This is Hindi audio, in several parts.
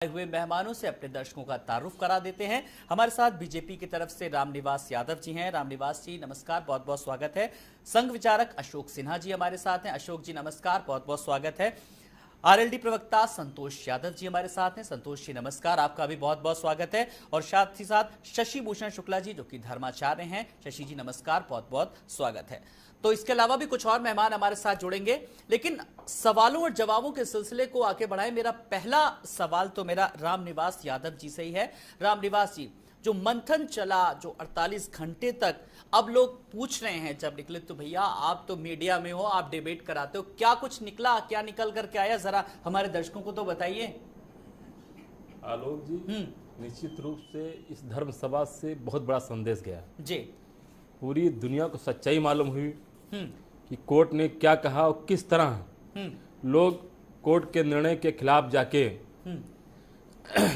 आए हुए मेहमानों से अपने दर्शकों का तारुफ करा देते हैं। हमारे साथ बीजेपी की तरफ से रामनिवास यादव जी हैं। रामनिवास जी नमस्कार, बहुत बहुत स्वागत है। संघ विचारक अशोक सिन्हा जी हमारे साथ हैं। अशोक जी नमस्कार, बहुत बहुत स्वागत है। आरएलडी प्रवक्ता संतोष यादव जी हमारे साथ हैं। संतोष जी नमस्कार, आपका भी बहुत बहुत स्वागत है। और साथ ही साथ शशि भूषण शुक्ला जी जो कि धर्माचार्य हैं। शशि जी नमस्कार, बहुत बहुत स्वागत है। तो इसके अलावा भी कुछ और मेहमान हमारे साथ जुड़ेंगे, लेकिन सवालों और जवाबों के सिलसिले को आगे बढ़ाएं। मेरा पहला सवाल तो मेरा रामनिवास यादव जी से ही है। रामनिवास जी, जो मंथन चला, जो 48 घंटे तक, अब लोग पूछ रहे हैं, जब निकले तो भैया आप तो मीडिया में हो, आप डिबेट कराते हो, क्या कुछ निकला, क्या निकल करके आया, जरा हमारे दर्शकों को तो बताइए। आलोक जी, निश्चित रूप से इस धर्म सभा से बहुत बड़ा संदेश गया जी। पूरी दुनिया को सच्चाई मालूम हुई कि कोर्ट ने क्या कहा और किस तरह लोग कोर्ट के निर्णय के खिलाफ जाके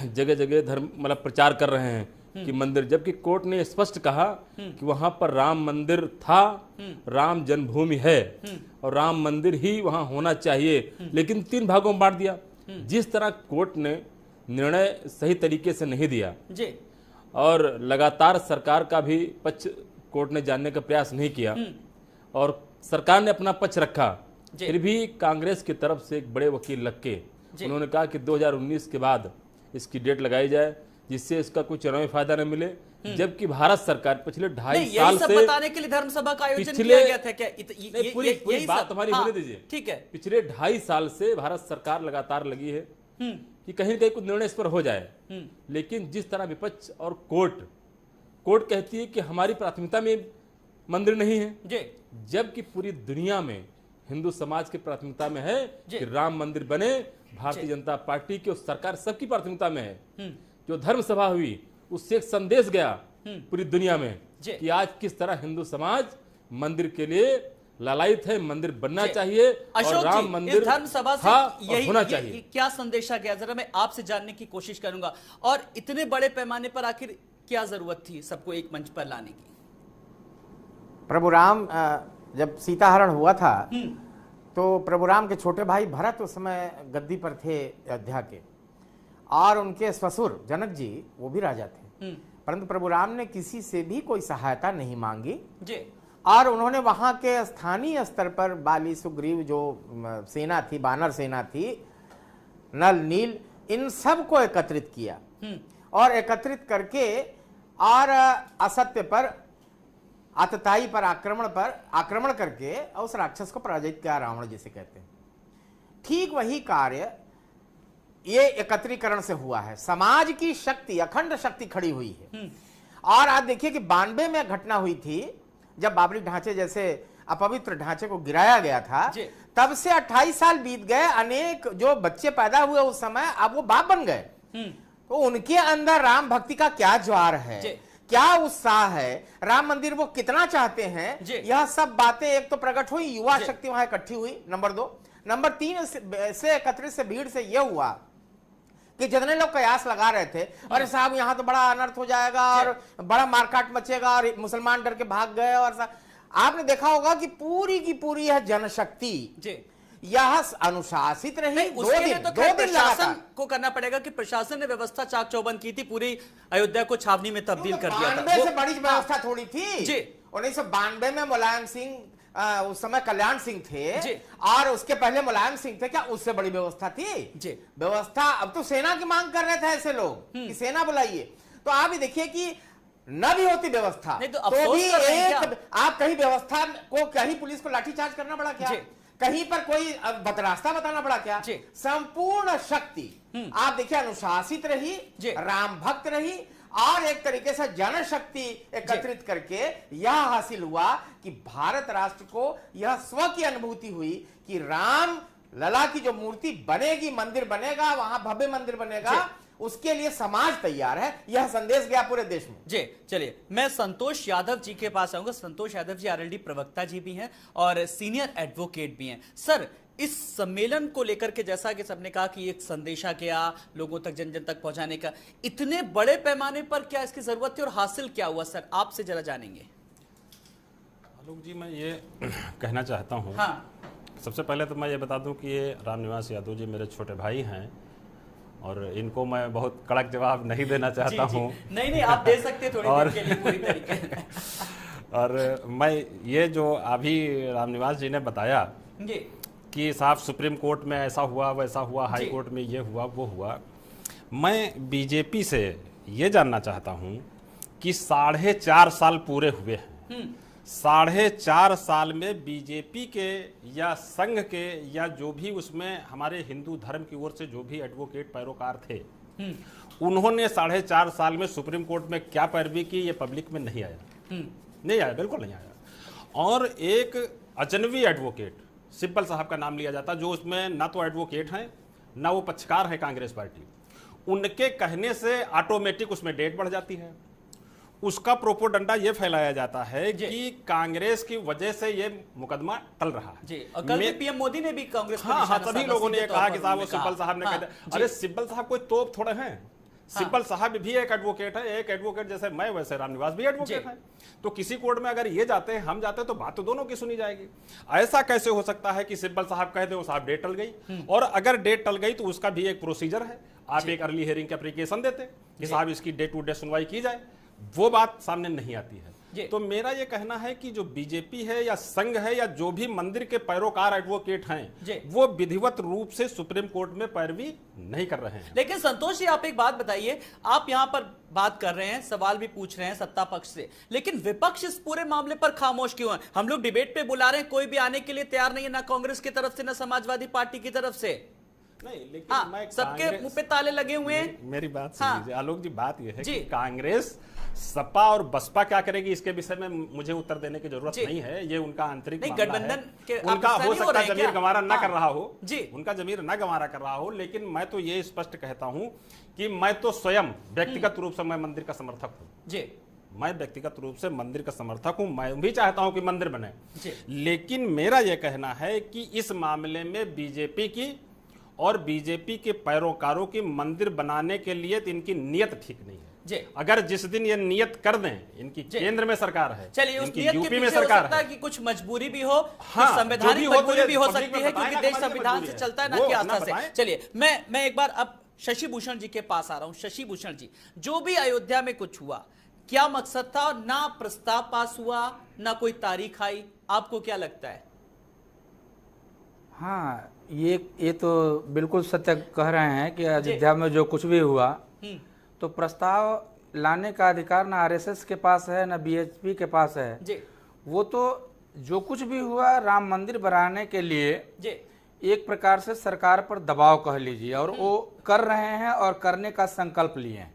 जगह जगह धर्म मतलब प्रचार कर रहे हैं कि मंदिर, जबकि कोर्ट ने स्पष्ट कहा कि वहां पर राम मंदिर था, राम जन्मभूमि है और राम मंदिर ही वहां होना चाहिए, लेकिन 3 भागों में बांट दिया। जिस तरह कोर्ट ने निर्णय सही तरीके से नहीं दिया जी। और लगातार सरकार का भी पक्ष कोर्ट ने जानने का प्रयास नहीं किया और सरकार ने अपना पक्ष रखा, फिर भी कांग्रेस की तरफ से एक बड़े वकील लग के उन्होंने कहा कि 2019 के बाद इसकी डेट लगाई जाए जिससे इसका कोई चुनावी फायदा न मिले। जबकि भारत सरकार पिछले 2.5 साल से बताने के लिए धर्म सभा का आयोजन किया गया था क्या? पूरी बात हमारी होने दीजिए। ठीक है। पिछले 2.5 साल से भारत सरकार लगातार लगी है कि कहीं न कहीं कुछ निर्णय इस पर हो जाए, लेकिन जिस तरह विपक्ष और कोर्ट कहती है कि हमारी प्राथमिकता में मंदिर नहीं है, जबकि पूरी दुनिया में हिंदू समाज की प्राथमिकता में है कि राम मंदिर बने। भारतीय जनता पार्टी की और सरकार सबकी प्राथमिकता में है। जो धर्म सभा हुई उससे एक संदेश गया पूरी दुनिया में कि आज किस तरह हिंदू समाज मंदिर के लिए लालायित है, मंदिर बनना चाहिए और राम मंदिर धर्म सभा से यही होना चाहिए। क्या संदेशा गया, जरा मैं आपसे जानने की कोशिश करूंगा। और इतने बड़े पैमाने पर आखिर क्या जरूरत थी सबको एक मंच पर लाने की? प्रभु राम जब सीताहरण हुआ था तो प्रभु राम के छोटे भाई भरत उस समय गद्दी पर थे अयोध्या के, और उनके ससुर जनक जी वो भी राजा थे, परंतु प्रभु राम ने किसी से भी कोई सहायता नहीं मांगी जी। और उन्होंने वहां के स्थानीय स्तर पर बाली, सुग्रीव, जो सेना थी, बानर सेना थी, नल, नील, इन सब को एकत्रित किया और एकत्रित करके और असत्य पर, आतताई पर, आक्रमण करके और उस राक्षस को पराजित किया, रावण जिसे कहते हैं। ठीक वही कार्य ये एकत्रीकरण से हुआ है। समाज की शक्ति, अखंड शक्ति खड़ी हुई है। और आज देखिए कि 92 में घटना हुई थी जब बाबरी ढांचे जैसे अपवित्र ढांचे को गिराया गया था, तब से 28 साल बीत गए। अनेक जो बच्चे पैदा हुए उस समय अब वो बाप बन गए, तो उनके अंदर राम भक्ति का क्या ज्वार है, क्या उत्साह है, राम मंदिर वो कितना चाहते हैं, यह सब बातें एक तो प्रकट हुई, युवा शक्ति वहां इकट्ठी हुई, नंबर 2। नंबर 3 से एकत्रित से भीड़ से यह हुआ कि जितने लोग कयास लगा रहे थे, अरे साहब यहां तो बड़ा अनर्थ हो जाएगा और बड़ा मारकाट मचेगा और मुसलमान डर के भाग गए, और आपने देखा होगा कि पूरी की पूरी यह जनशक्ति यह अनुशासित रही। दो दिन प्रशासन को करना पड़ेगा कि प्रशासन ने व्यवस्था चाक चौबंद की थी, पूरी अयोध्या को छावनी में तब्दील कर दिया था। 92 से बड़ी व्यवस्था थोड़ी थी जी। 1992 में मुलायम सिंह, उस समय कल्याण सिंह थे और उसके पहले मुलायम सिंह थे, क्या उससे बड़ी व्यवस्था थी जी? व्यवस्था अब तो सेना की मांग कर रहे थे ऐसे लोग कि सेना बुलाइए। तो आप ही देखिए कि न भी होती व्यवस्था तो भी एक, आप कहीं व्यवस्था को, कहीं पुलिस को लाठीचार्ज करना पड़ा क्या, कहीं पर कोई बदरास्ता बताना पड़ा क्या? संपूर्ण शक्ति आप देखिए अनुशासित रही, राम भक्त रही और एक तरीके से जनशक्ति एकत्रित करके यह हासिल हुआ कि भारत राष्ट्र को यह स्व की अनुभूति हुई कि राम लला की जो मूर्ति बनेगी, मंदिर बनेगा, वहां भव्य मंदिर बनेगा, उसके लिए समाज तैयार है। यह संदेश गया पूरे देश में जी। चलिए मैं संतोष यादव जी के पास आऊंगा। संतोष यादव जी आरएलडी प्रवक्ता जी भी हैं और सीनियर एडवोकेट भी हैं। सर, इस सम्मेलन को लेकर के जैसा कि सबने कहा कि एक संदेशा गया लोगों तक, जन जन तक पहुंचाने का, इतने बड़े पैमाने पर क्या इसकी जरूरत थी और हासिल क्या हुआ? सर आपसे जरा जानेंगे। आलोक जी, मैं ये कहना चाहता हूँ, सबसे पहले तो मैं ये बता दूं कि ये रामनिवास यादव जी मेरे छोटे भाई हैं और इनको मैं बहुत कड़क जवाब नहीं देना चाहता हूँ। नहीं आप दे सकते थोड़ी देर के लिए पूरी तरीके से। और मैं ये जो अभी रामनिवास जी ने बताया कि साहब सुप्रीम कोर्ट में ऐसा हुआ वैसा हुआ, हाई कोर्ट में ये हुआ वो हुआ, मैं बीजेपी से ये जानना चाहता हूँ कि 4.5 साल पूरे हुए हैं, 4.5 साल में बीजेपी के या संघ के या जो भी उसमें हमारे हिंदू धर्म की ओर से जो भी एडवोकेट पैरोकार थे, उन्होंने 4.5 साल में सुप्रीम कोर्ट में क्या पैरवी की, ये पब्लिक में नहीं आया, नहीं आया, बिल्कुल नहीं आया। और एक अजनबी एडवोकेट सिब्बल साहब का नाम लिया जाता, जो उसमें ना तो एडवोकेट हैं ना वो पक्षकार है कांग्रेस पार्टी, उनके कहने से ऑटोमेटिक उसमें डेट बढ़ जाती है। उसका प्रोपोगंडा ये फैलाया जाता है कि कांग्रेस की वजह से ये मुकदमा टल रहा है जी। और कल पीएम मोदी ने भी कांग्रेस पर हाँ, सभी लोगों ने कहा कि साहब वो सिब्बल साहब ने कहते, अरे सिब्बल साहब कोई तोप थोड़े हैं, सिब्बल साहब भी एक एडवोकेट है, एक एडवोकेट जैसे मैं वैसे रामनिवास भी एडवोकेट है। तो किसी कोर्ट में अगर ये जाते हैं हम जाते हैं तो बात तो दोनों की सुनी जाएगी। ऐसा कैसे हो सकता है कि सिब्बल साहब कहते हो साहब डेट टल गई, और अगर डेट टल गई तो उसका भी एक प्रोसीजर है, आप एक अर्ली हियरिंग की एप्लीकेशन देते कि साहब इसकी डे टू डे सुनवाई की जाए, वो बात सामने नहीं आती है। तो मेरा ये कहना है कि जो बीजेपी है या संघ है या जो भी मंदिर के पैरोकार एडवोकेट हैं, वो विधिवत रूप से सुप्रीम कोर्ट में पैरवी नहीं कर रहे हैं। लेकिन संतोष जी आप एक बात बताइए, आप यहां पर बात कर रहे हैं, सवाल भी पूछ रहे हैं सत्ता पक्ष से, लेकिन विपक्ष इस पूरे मामले पर खामोश क्यों है? हम लोग डिबेट पे बुला रहे हैं, कोई भी आने के लिए तैयार नहीं है, ना कांग्रेस की तरफ से ना समाजवादी पार्टी की तरफ से। नहीं, लेकिन मैं सबके मुंह पे ताले लगे हुए हैं। मेरी बात सुन लीजिए आलोक जी, बात यह है कि कांग्रेस सपा और बसपा क्या करेगी इसके विषय में मुझे उत्तर देने की जरूरत नहीं है, ये उनका आंतरिक गठबंधन के उनका हो सकता है जमीर गंवारा ना कर रहा हो जी, उनका जमीर ना गंवारा कर रहा हो, लेकिन मैं तो ये स्पष्ट कहता हूं कि मैं तो स्वयं व्यक्तिगत रूप से मैं मंदिर का समर्थक हूं जी, मैं व्यक्तिगत रूप से मंदिर का समर्थक हूं, मैं भी चाहता हूं कि मंदिर बने, लेकिन मेरा यह कहना है कि इस मामले में बीजेपी की और बीजेपी के पैरोकारों की मंदिर बनाने के लिए इनकी नीयत ठीक नहीं है। अगर जिस दिन ये नियत कर दें, इनकी केंद्र में सरकार है, चलिए उस नियत यूपी के में पीछे सरकार हो सकता है कि कुछ मजबूरी भी हो, संवैधानिक मजबूरी भी हो सकती है, क्योंकि देश संविधान से चलता है ना कि आस्था से। चलिए मैं एक बार अब शशि भूषण जी के पास आ रहा हूं। शशि भूषण जी, जो भी अयोध्या में कुछ हुआ, क्या मकसद था? ना प्रस्ताव पास हुआ, ना कोई तारीख आई, आपको क्या लगता है? हाँ, ये तो बिल्कुल सत्य कह रहे हैं कि अयोध्या में जो कुछ भी हुआ, तो प्रस्ताव लाने का अधिकार ना आरएसएस के पास है ना बीएचपी के पास है जी। वो तो जो कुछ भी हुआ राम मंदिर बनाने के लिए जी, एक प्रकार से सरकार पर दबाव कह लीजिए, और वो कर रहे हैं और करने का संकल्प लिए हैं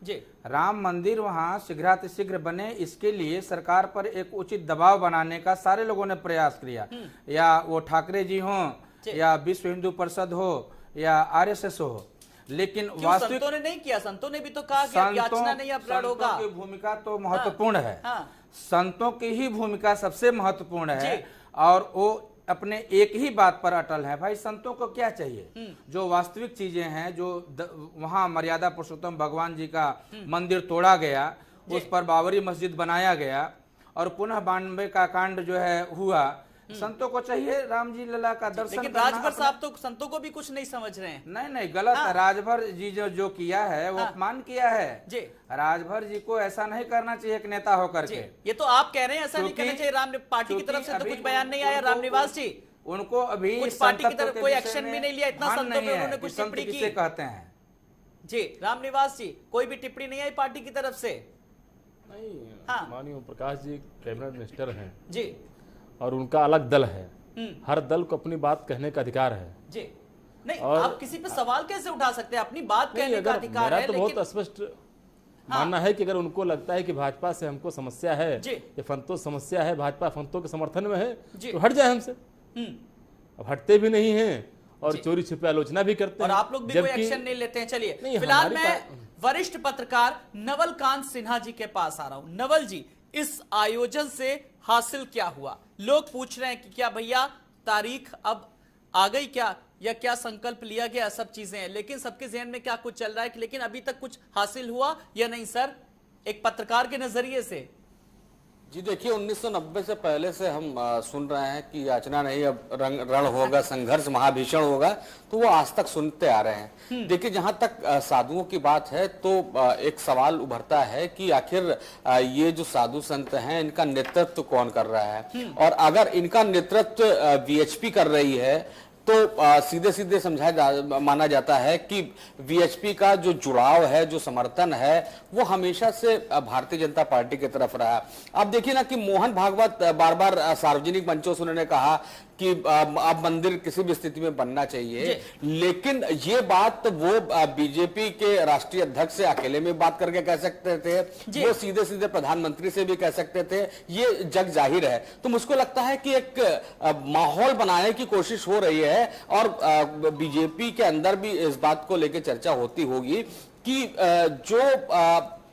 जी। राम मंदिर वहां शीघ्रातिशीघ्र बने, इसके लिए सरकार पर एक उचित दबाव बनाने का सारे लोगों ने प्रयास किया, या वो ठाकरे जी हों या विश्व हिंदू परिषद हो या आरएसएस हो, लेकिन वास्तविक संतों ने नहीं किया। संतों ने भी तो कहा कि याचना नहीं अपराध होगा। संतों की भूमिका तो महत्वपूर्ण है, संतों की ही भूमिका सबसे महत्वपूर्ण है, और वो अपने एक ही बात पर अटल है। भाई संतों को क्या चाहिए? जो वास्तविक चीजें हैं, जो वहां मर्यादा पुरुषोत्तम भगवान जी का मंदिर तोड़ा गया, उस पर बाबरी मस्जिद बनाया गया, और पुनः 92 का कांड जो है हुआ, संतों को चाहिए राम जी लला का दर्शन। लेकिन राजभर साहब तो संतों को भी कुछ नहीं समझ रहे हैं। नहीं गलत है। राजभर जी जो किया है वो अपमान किया है जी। राजभर जी को ऐसा नहीं करना चाहिए एक नेता होकर के। ये तो आप कह रहे हैं ऐसा नहीं करना चाहिए। राम पार्टी की तरफ से तो कुछ बयान नहीं आया। रामनिवास जी, उनको अभी कुछ पार्टी की तरफ कोई एक्शन भी नहीं लिया। इतना संतों पे उन्होंने कुछ टिप्पणी की कहते हैं जी। रामनिवास जी, कोई भी टिप्पणी नहीं आई पार्टी की तरफ से? नहीं, माननीय ओम प्रकाश जी कैबिनेट मिनिस्टर हैं जी, और उनका अलग दल है। हर दल को अपनी बात कहने का अधिकार है जी। नहीं, आप किसी पे सवाल कैसे उठा सकते हैं? अपनी बात कहने का अधिकार है। तो बहुत स्पष्ट मानना है कि अगर उनको लगता है कि भाजपा से हमको समस्या है या फंतों समस्या है, भाजपा फंतों के समर्थन में है, तो हट जाए हमसे। अब हटते भी नहीं हैं और चोरी छिपे आलोचना भी करते हैं, और आप लोग भी कोई एक्शन नहीं लेते हैं। चलिए फिलहाल मैं वरिष्ठ पत्रकार नवल कांत सिन्हा जी के पास आ रहा हूं। नवल जी, इस आयोजन से हासिल क्या हुआ? लोग पूछ रहे हैं कि क्या भैया तारीख अब आ गई क्या, या क्या संकल्प लिया गया, सब चीजें हैं, लेकिन सबके जहन में क्या कुछ चल रहा है कि लेकिन अभी तक कुछ हासिल हुआ या नहीं सर, एक पत्रकार के नजरिए से? जी देखिए, 1990 से पहले से हम सुन रहे हैं कि याचना नहीं अब रण होगा, संघर्ष महाभीषण होगा, तो वो आज तक सुनते आ रहे हैं। देखिए, जहां तक साधुओं की बात है तो एक सवाल उभरता है कि आखिर ये जो साधु संत हैं इनका नेतृत्व कौन कर रहा है, और अगर इनका नेतृत्व वीएचपी कर रही है तो सीधे सीधे माना जाता है कि वीएचपी का जो जुड़ाव है, जो समर्थन है, वो हमेशा से भारतीय जनता पार्टी की तरफ रहा। अब देखिए ना कि मोहन भागवत बार बार सार्वजनिक मंचों से उन्होंने कहा कि अब मंदिर किसी भी स्थिति में बनना चाहिए, लेकिन ये बात वो बीजेपी के राष्ट्रीय अध्यक्ष से अकेले में बात करके कह सकते थे, वो सीधे सीधे प्रधानमंत्री से भी कह सकते थे, ये जग जाहिर है। तो मुझको लगता है कि एक माहौल बनाने की कोशिश हो रही है, और बीजेपी के अंदर भी इस बात को लेकर चर्चा होती होगी कि जो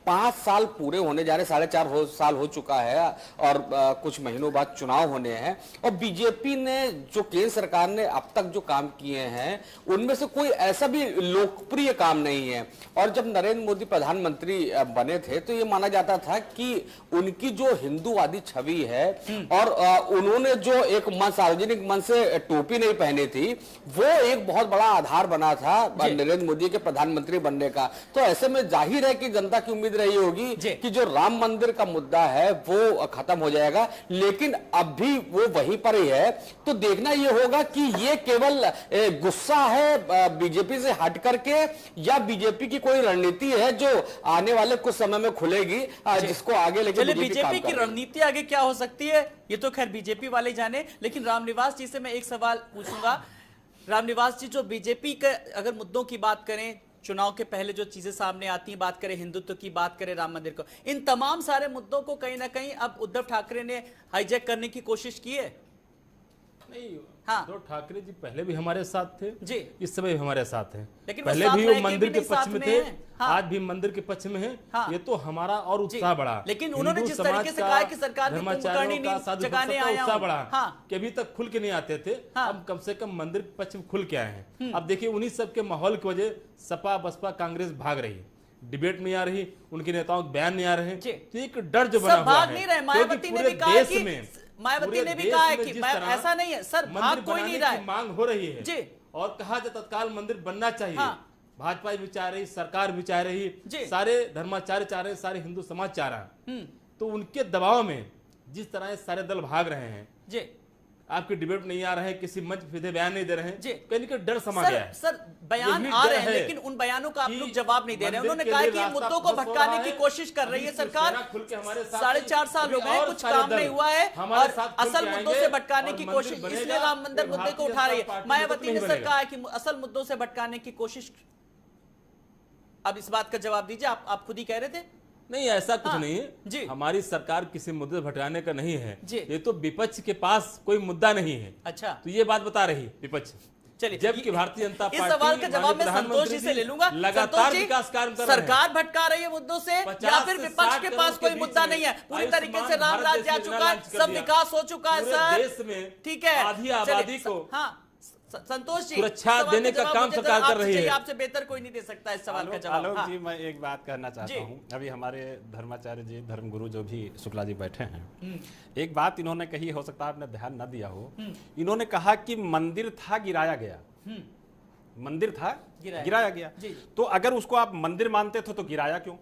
5 साल पूरे होने जा रहे, 4.5 साल हो चुका है, और कुछ महीनों बाद चुनाव होने हैं, और बीजेपी ने जो केंद्र सरकार ने अब तक जो काम किए हैं उनमें से कोई ऐसा भी लोकप्रिय काम नहीं है। और जब नरेंद्र मोदी प्रधानमंत्री बने थे तो ये माना जाता था कि उनकी जो हिंदूवादी छवि है, और उन्होंने जो एक सार्वजनिक मन से टोपी नहीं पहनी थी, वो एक बहुत बड़ा आधार बना था नरेंद्र मोदी के प्रधानमंत्री बनने का। तो ऐसे में जाहिर है कि जनता की उम्मीद रही होगी कि जो राम मंदिर का मुद्दा है वो खत्म हो जाएगा, लेकिन अब भी वो वहीं पर ही है। तो देखना ये होगा कि ये केवल गुस्सा है बीजेपी से हट करके, या बीजेपी की कोई रणनीति है जो आने वाले कुछ समय में खुलेगी, जिसको आगे लेकर बीजेपी की रणनीति आगे क्या हो सकती है ये तो खैर बीजेपी वाले जाने। लेकिन रामनिवास जी से मैं एक सवाल पूछूंगा। रामनिवास जी, जो बीजेपी के अगर मुद्दों की बात करें, चुनाव के पहले जो चीजें सामने आती हैं, बात करें हिंदुत्व की, बात करें राम मंदिर को, इन तमाम सारे मुद्दों को कहीं ना कहीं अब उद्धव ठाकरे ने हाईजैक करने की कोशिश की है। नहीं, हाँ। उद्धव ठाकरे जी पहले भी हमारे साथ थे जी, इस समय भी हमारे साथ हैं, लेकिन पहले भी वो मंदिर के पक्ष में थे, हाँ। आज भी मंदिर के पक्ष में है। हाँ। ये तो हमारा और उत्साह बढ़ा। लेकिन उन्होंने जिस तरीके से कहा कि सरकार की कुंभकर्णी नहीं जगाने आया, उत्साह बढ़ा, हाँ। कि अभी तक खुल के नहीं आते थे, हाँ। अब कम से कम मंदिर के पक्ष में खुल के आए हैं। अब देखिए, उन्हीं सब के माहौल की वजह सपा बसपा कांग्रेस भाग रही है, डिबेट नहीं आ रही, उनके नेताओं के बयान नहीं आ रहे, तो एक डर जो बना हुआ है। भाग नहीं रहे, मायावती ने भी कहा कि मायावती ने भी कहा है कि ऐसा नहीं है सर, भाग कोई नहीं रहा है, मांग हो रही है जी, और कहा जाए तत्काल मंदिर बनना चाहिए। हाँ। भाजपा भी चाह रही, सरकार भी चाह रही, सारे धर्माचार्य चाह रहे, सारे हिंदू समाज चाह रहा है। तो उनके दबाव में जिस तरह सारे दल भाग रहे हैं जी, आपके डिबेट नहीं आ रहे हैं, किसी मंच पे बयान नहीं दे रहे हैं, कहीं का डर समा गया है। सर बयान आ रहे हैं, लेकिन उन बयानों का आप लोग जवाब नहीं दे रहे हैं। उन्होंने कहा कि ये मुद्दों को भटकाने की कोशिश कर रही है सरकार। 4.5 साल हो गए, कुछ काम नहीं हुआ है, और असल मुद्दों से भटकाने की कोशिश, इसलिए राम मंदिर मुद्दे को उठा रही है। मायावती ने सर कहा कि असल मुद्दों से भटकाने की कोशिश। अब इस बात का जवाब दीजिए, आप खुद ही कह रहे थे। नहीं, ऐसा कुछ नहीं है जी। हमारी सरकार किसी मुद्दे भटकाने का नहीं है जी। ये तो विपक्ष के पास कोई मुद्दा नहीं है। अच्छा, तो ये बात बता रही विपक्ष। चलिए, जबकि भारतीय जनता पार्टी, इस सवाल का जवाब मैं संतोष जी से ले लूंगा। लगातार विकास कार्य कर रहे हैं। सरकार भटका रही है मुद्दों से, या फिर विपक्ष के पास कोई मुद्दा नहीं है? पूरी तरीके से राम राज्य आ चुका है, सब विकास हो चुका है सर, देश में ठीक है, आधी आबादी को हाँ संतोष जी सुरक्षा देने का काम सरकार कर रही है। आपसे बेहतर कोई नहीं दे सकता इस सवाल का जवाब। आलोक जी, मैं एक बात कहना चाहता हूँ। अभी हमारे धर्माचार्य जी, धर्मगुरु जो भी शुक्ला जी बैठे हैं, एक बात इन्होंने कही, हो सकता है आपने ध्यान न दिया हो, इन्होंने कहा कि मंदिर था गिराया गया। मंदिर था गिराया गया, तो अगर उसको आप मंदिर मानते थे तो गिराया क्यों?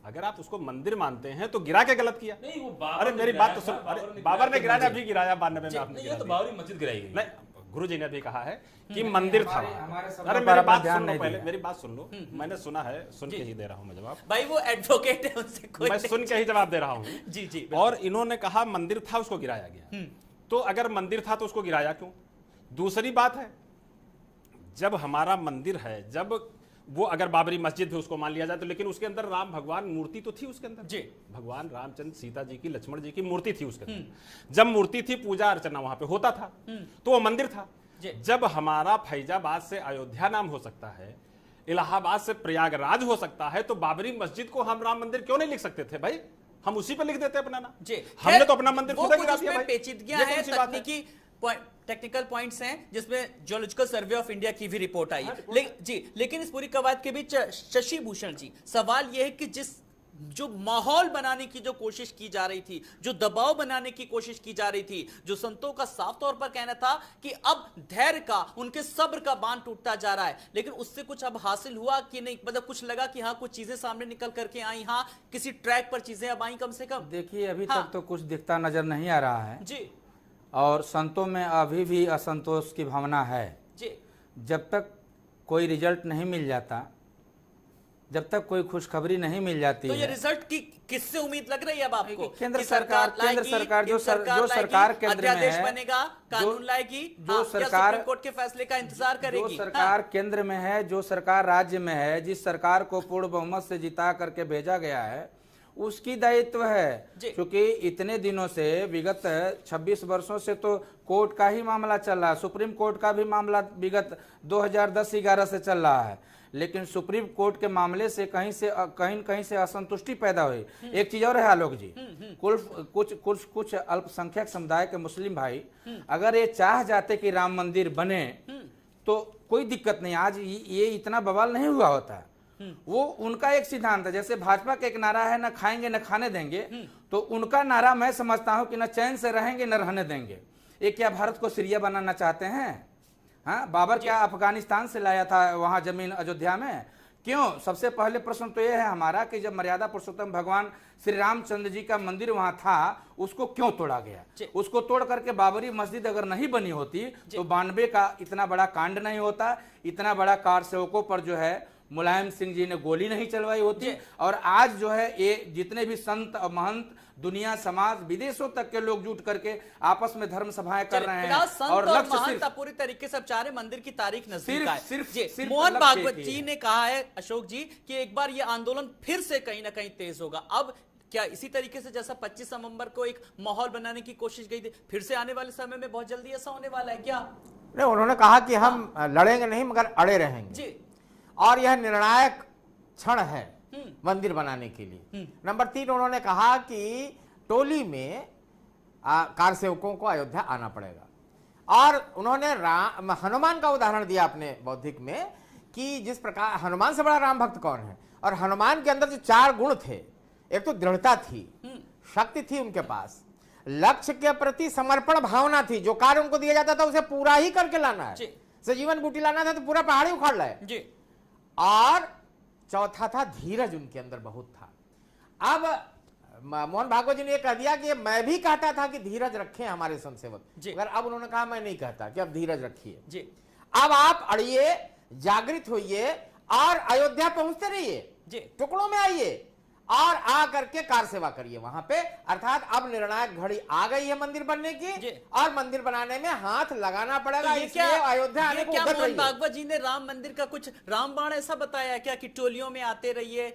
अगर आप उसको मंदिर मानते हैं तो गिरा के गलत किया। नहीं, वो अरे मेरी बात तो सुन, अरे बाबर ने गिराया, अभी गिराया 92 में आपने गिराया। तो बाबरी मस्जिद गिराई गई। नहीं, गुरु जी ने भी कहा है कि मंदिर था। अरे मेरी बात सुन लो, पहले मेरी बात सुन लो। मैंने सुना है, सुन के ही दे रहा हूं मैं जवाब। भाई वो एडवोकेट है, उनसे कोई मैं सुन के ही जवाब दे रहा हूं। जी जी। और इन्होंने कहा मंदिर था, उसको गिराया गया। तो अगर मंदिर था तो उसको गिराया क्यों? दूसरी बात है, जब हमारा मंदिर है, जब वो अगर बाबरी मस्जिद है उसको मान लिया जाए तो, लेकिन उसके अंदर राम भगवान मूर्ति तो थी उसके अंदर जी। भगवान रामचंद्र, सीता जी की, लक्ष्मण जी की मूर्ति थी उसके अंदर। जब मूर्ति थी, पूजा अर्चना वहां पे होता था, तो वो मंदिर था। जब हमारा फैजाबाद से अयोध्या नाम हो सकता है, इलाहाबाद से प्रयागराज हो सकता है, तो बाबरी मस्जिद को हम राम मंदिर क्यों नहीं लिख सकते थे भाई? हम उसी पे लिख देते अपना नाम जी। हमने तो अपना मंदिर खुद गिरा दिया भाई। पेचीदगियां हैं, तकनीकी टेक्निकल पॉइंट्स हैं, जिसमें जियोलॉजिकल सर्वे ऑफ इंडिया की भी रिपोर्ट आई। जी, लेकिन इस पूरी कवायद के बीच शशि भूषण जी, सवाल यह है कि जिस जो माहौल बनाने की जो कोशिश की जा रही थी, जो दबाव बनाने की कोशिश की जा रही थी, जो संतों का साफ तौर पर कहना था कि अब धैर्य का, उनके सब्र का बांध टूटता जा रहा है, लेकिन उससे कुछ अब हासिल हुआ कि नहीं? मतलब कुछ लगा कि हाँ कुछ चीजें सामने निकल करके आई, हाँ किसी ट्रैक पर चीजें अब आई कम से कम? देखिए अभी हाँ। तक तो कुछ दिखता नजर नहीं आ रहा है जी और संतों में अभी भी असंतोष की भावना है जी। जब तक कोई रिजल्ट नहीं मिल जाता, जब तक कोई खुशखबरी नहीं मिल जाती तो है। ये रिजल्ट की किससे उम्मीद लग रही है अब आपको? केंद्र कि सरकार जो सरकार केंद्र में अध्यादेश है, बनेगा, कानून लाएगी, जो हाँ, या सरकार सुप्रीम कोर्ट के फैसले का इंतजार करेगी? जो सरकार केंद्र में है, जो सरकार राज्य में है, जिस सरकार को पूर्ण बहुमत से जिता करके भेजा गया है, उसकी दायित्व है। क्योंकि इतने दिनों से, विगत 26 वर्षों से तो कोर्ट का ही मामला चल रहा है, सुप्रीम कोर्ट का भी मामला विगत 2010-11 से चल रहा है, लेकिन सुप्रीम कोर्ट के मामले से कहीं से असंतुष्टि पैदा हुई। एक चीज और है आलोक जी, कुछ अल्पसंख्यक समुदाय के मुस्लिम भाई अगर ये चाह जाते कि राम मंदिर बने तो कोई दिक्कत नहीं, आज ये इतना बवाल नहीं हुआ होता। वो उनका एक सिद्धांत है, जैसे भाजपा का एक नारा है, न खाएंगे न खाने देंगे, तो उनका नारा मैं समझता हूं कि न चैन से रहेंगे न रहने देंगे। ये क्या भारत को सीरिया बनाना चाहते हैं? हाँ, बाबर क्या अफगानिस्तान से लाया था वहां जमीन अयोध्या में? क्यों? सबसे पहले प्रश्न तो यह है हमारा कि जब मर्यादा पुरुषोत्तम भगवान श्री रामचंद्र जी का मंदिर वहां था, उसको क्यों तोड़ा गया? उसको तोड़ करके बाबरी मस्जिद अगर नहीं बनी होती तो 92 का इतना बड़ा कांड नहीं होता, इतना बड़ा कार सेवकों पर जो है मुलायम सिंह जी ने गोली नहीं चलवाई होती, और आज जो है ये जितने भी संत और महंत, दुनिया, समाज, विदेशों तक के लोग जुट करके आपस में धर्म सभाएं कर रहे हैं। और लक्ष्य पूरी तरीके से चारे मंदिर की तारीख नजदीक है। सिर्फ मोहन भागवत जी ने कहा है अशोक जी कि एक बार ये आंदोलन फिर से कहीं ना कहीं तेज होगा। अब क्या इसी तरीके से जैसा 25 नवंबर को एक माहौल बनाने की कोशिश गई थी, फिर से आने वाले समय में बहुत जल्दी ऐसा होने वाला है क्या? नहीं, उन्होंने कहा कि हम लड़ेंगे नहीं मगर अड़े रहेंगे जी, और यह निर्णायक क्षण है मंदिर बनाने के लिए। नंबर 3, उन्होंने कहा कि टोली में कार सेवकों को अयोध्या आना पड़ेगा, और उन्होंने हनुमान का उदाहरण दिया अपने बौद्धिक में कि जिस प्रकार हनुमान से बड़ा राम भक्त कौन है, और हनुमान के अंदर जो 4 गुण थे, एक तो दृढ़ता थी, शक्ति थी उनके पास, लक्ष्य के प्रति समर्पण भावना थी, जो कार्य उनको दिया जाता था उसे पूरा ही करके लाना है, सजीवन बूटी लाना था तो पूरा पहाड़ी उखाड़ लाए, और चौथा था धीरज, उनके अंदर बहुत था। अब मोहन भागवत जी ने कह दिया कि मैं भी कहता था कि धीरज रखें हमारे संत सेवक, मगर अब उन्होंने कहा मैं नहीं कहता कि अब धीरज रखिए, अब आप अड़िए, जागृत होइए और अयोध्या पहुंचते रहिए, टुकड़ों में आइए और आ करके कार सेवा करिए वहां पे। अर्थात अब निर्णायक घड़ी आ गई है मंदिर बनने की, और मंदिर बनाने में हाथ लगाना पड़ेगा। तो इसलिए अयोध्या आने को मोहन भागवत जी ने राम मंदिर का कुछ रामबाण ऐसा बताया क्या कि टोलियों में आते रहिए,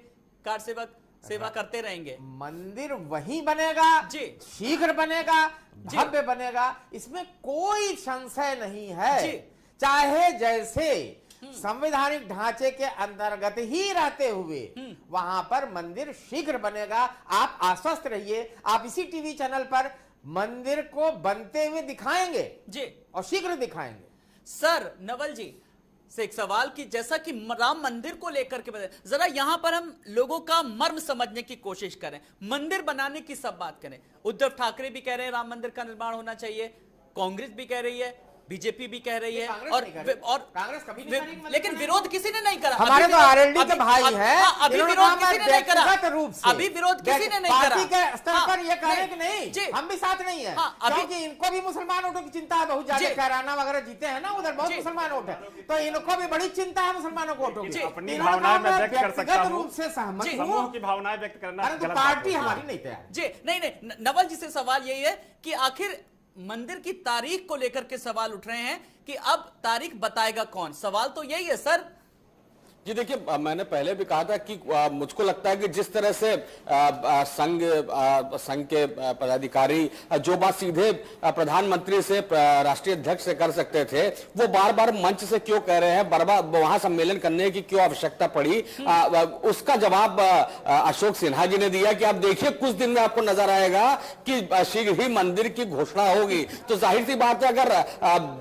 कार सेवा करते रहेंगे? मंदिर वहीं बनेगा जी, शीघ्र बनेगा, भव्य बनेगा, इसमें कोई संशय नहीं है जी। चाहे जैसे संवैधानिक ढांचे के अंतर्गत ही रहते हुए वहां पर मंदिर शीघ्र बनेगा, आप आश्वस्त रहिए। आप इसी टीवी चैनल पर मंदिर को बनते हुए दिखाएंगे जी, और शीघ्र दिखाएंगे। सर नवल जी से एक सवाल की, जैसा कि राम मंदिर को लेकर के बताए, जरा यहां पर हम लोगों का मर्म समझने की कोशिश करें। मंदिर बनाने की सब बात करें, उद्धव ठाकरे भी कह रहे हैं राम मंदिर का निर्माण होना चाहिए, कांग्रेस भी कह रही है, बीजेपी भी कह रही है, और कांग्रेस कभी नहीं, लेकिन विरोध किसी ने नहीं करा। हमारे तो आरएलडी के भाई हैं, अभी विरोध किसी ने नहीं करा, रूप से अभी विरोध किसी ने नहीं करा। पार्टी के स्तर पर ये कह रहे कि नहीं हम भी साथ नहीं है, क्योंकि इनको भी मुसलमान वोटों की चिंता है बहुत ज्यादा। कैराना वगैरह जीते हैं ना, उधर बहुत मुसलमान वोट है, तो इनको भी बड़ी चिंता है मुसलमानों को वोटों की। अपनी भावनाएं मैं व्यक्त कर सकता हूं, रूप से सहमत समूह की भावनाएं व्यक्त करना, तो पार्टी हमारी नहीं तैयार जी। नहीं, नवल जी से सवाल यही है कि आखिर मंदिर की तारीख को लेकर के सवाल उठ रहे हैं कि अब तारीख बताएगा कौन? सवाल तो यही है सर। जी देखिए, मैंने पहले भी कहा था कि मुझको लगता है कि जिस तरह से संघ के पदाधिकारी जो बात सीधे प्रधानमंत्री से, राष्ट्रीय अध्यक्ष से कर सकते थे, वो बार बार मंच से क्यों कह रहे हैं, बार-बार वहां सम्मेलन करने की क्यों आवश्यकता पड़ी, उसका जवाब अशोक सिन्हा जी ने दिया कि आप देखिए कुछ दिन में आपको नजर आएगा कि शीघ्र ही मंदिर की घोषणा होगी। तो जाहिर सी बात है, अगर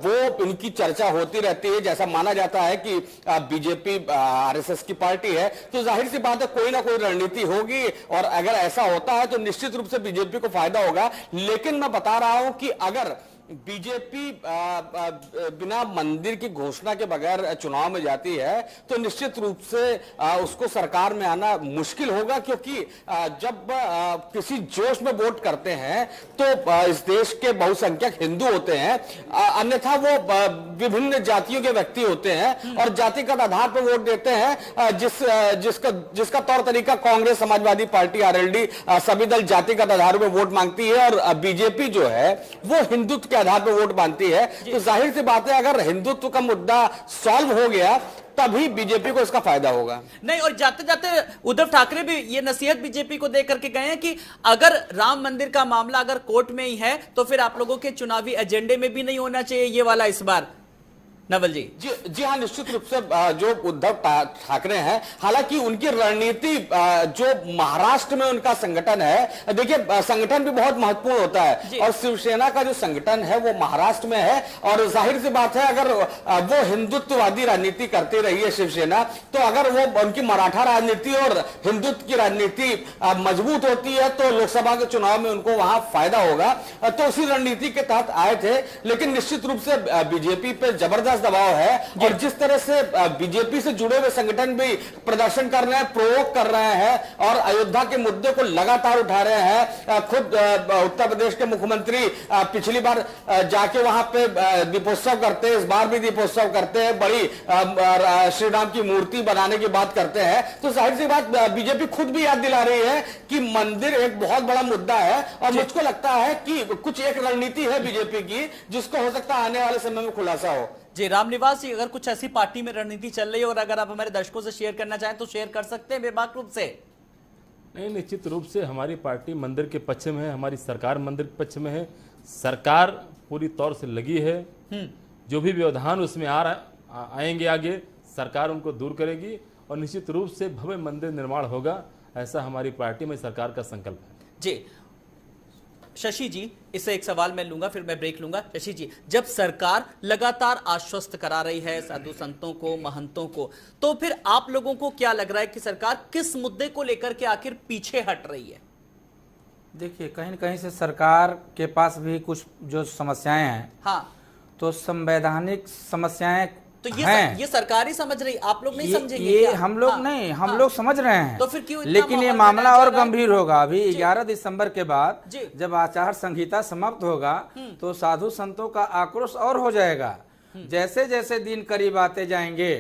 वो इनकी चर्चा होती रहती है, जैसा माना जाता है कि बीजेपी आरएसएस की पार्टी है, तो जाहिर सी बात है कोई ना कोई रणनीति होगी, और अगर ऐसा होता है तो निश्चित रूप से बीजेपी को फायदा होगा। लेकिन मैं बता रहा हूं कि अगर बीजेपी बिना मंदिर की घोषणा के बगैर चुनाव में जाती है तो निश्चित रूप से उसको सरकार में आना मुश्किल होगा, क्योंकि जब किसी जोश में वोट करते हैं तो इस देश के बहुसंख्यक हिंदू होते हैं, अन्यथा वो विभिन्न जातियों के व्यक्ति होते हैं और जातिगत आधार पर वोट देते हैं, जिसका तौर तरीका कांग्रेस, समाजवादी पार्टी, आरएलडी सभी दल जातिगत आधार पर वोट मांगती है, और बीजेपी जो है वो हिंदुत्व आधार पर वोट मानती है। तो जाहिर सी बात है अगर हिंदुत्व का मुद्दा सॉल्व हो गया तभी बीजेपी को इसका फायदा होगा। नहीं, और जाते जाते उद्धव ठाकरे भी ये नसीहत बीजेपी को देकर के गए हैं कि अगर राम मंदिर का मामला अगर कोर्ट में ही है तो फिर आप लोगों के चुनावी एजेंडे में भी नहीं होना चाहिए ये वाला इस बार। नवल जी हाँ, निश्चित रूप से जो उद्धव ठाकरे हैं, हालांकि उनकी रणनीति जो महाराष्ट्र में उनका संगठन है, देखिए संगठन भी बहुत महत्वपूर्ण होता है, और शिवसेना का जो संगठन है वो महाराष्ट्र में है, और जाहिर सी बात है अगर वो हिंदुत्ववादी राजनीति करती रही है शिवसेना, तो अगर वो उनकी मराठा राजनीति और हिंदुत्व की राजनीति मजबूत होती है तो लोकसभा के चुनाव में उनको वहां फायदा होगा। तो उसी रणनीति के तहत आए थे, लेकिन निश्चित रूप से बीजेपी पे जबरदस्त दबाव है, और जिस तरह से बीजेपी से जुड़े हुए संगठन भी प्रदर्शन कर रहे हैं, प्रोवोक कर रहे हैं और अयोध्या के मुद्दे को लगातार उठा रहे हैं। खुद उत्तर प्रदेश के मुख्यमंत्री पिछली बार जाके वहां पे दीपोत्सव करते हैं, इस बार भी दीपोत्सव करते हैं, बड़ी श्री राम की मूर्ति बनाने की बात करते हैं। तो जाहिर सी बात बीजेपी खुद भी याद दिला रही है कि मंदिर एक बहुत बड़ा मुद्दा है, और मुझको लगता है कि कुछ एक रणनीति है बीजेपी की जिसको हो सकता है आने वाले समय में खुलासा हो। जी रामनिवास जी, अगर कुछ ऐसी पार्टी में रणनीति चल रही है और अगर आप हमारे दर्शकों से शेयर करना चाहें तो शेयर कर सकते हैं बेबाक रूप से। नहीं, निश्चित रूप से हमारी पार्टी मंदिर के पक्ष में है, हमारी सरकार मंदिर के पक्ष में है, सरकार पूरी तौर से लगी है। जो भी व्यवधान उसमें आएंगे आगे सरकार उनको दूर करेगी, और निश्चित रूप से भव्य मंदिर निर्माण होगा, ऐसा हमारी पार्टी में सरकार का संकल्प है। जी शशि जी, इससे एक सवाल मैं लूंगा फिर मैं ब्रेक लूंगा। शशि जी, जब सरकार लगातार आश्वस्त करा रही है साधु संतों को, महंतों को, तो फिर आप लोगों को क्या लग रहा है कि सरकार किस मुद्दे को लेकर के आखिर पीछे हट रही है? देखिए, कहीं न कहीं से सरकार के पास भी कुछ जो समस्याएं हैं, हाँ, तो संवैधानिक समस्याएं तो ये सरकार ही समझ रही, आप लोग नहीं समझेंगे? ये हम लोग नहीं, हम लोग समझ रहे हैं, तो फिर क्यों? लेकिन ये मामला और गंभीर होगा। अभी 11 दिसंबर के बाद जब आचार संहिता समाप्त होगा तो साधु संतों का आक्रोश और हो जाएगा। जैसे जैसे दिन करीब आते जाएंगे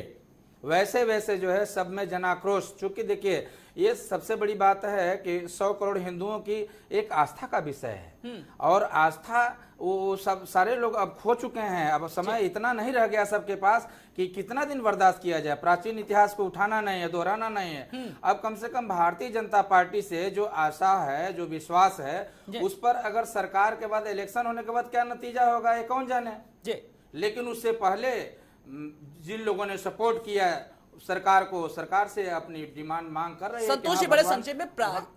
वैसे वैसे जो है सब में जन आक्रोश, चूंकि देखिए ये सबसे बड़ी बात है कि 100 करोड़ हिंदुओं की एक आस्था का विषय है, और आस्था वो सब सारे लोग अब खो चुके हैं। अब समय इतना नहीं रह गया सबके पास कि कितना दिन बर्दाश्त किया जाए। प्राचीन इतिहास को उठाना नहीं है, दोहराना नहीं है। अब कम से कम भारतीय जनता पार्टी से जो आशा है, जो विश्वास है, उस पर अगर सरकार के बाद इलेक्शन होने के बाद क्या नतीजा होगा ये कौन जाने। लेकिन उससे पहले जिन लोगों ने सपोर्ट किया सरकार को, सरकार से अपनी डिमांड मांग कर रहे हैं। संतोष जी, बड़े संक्षेप में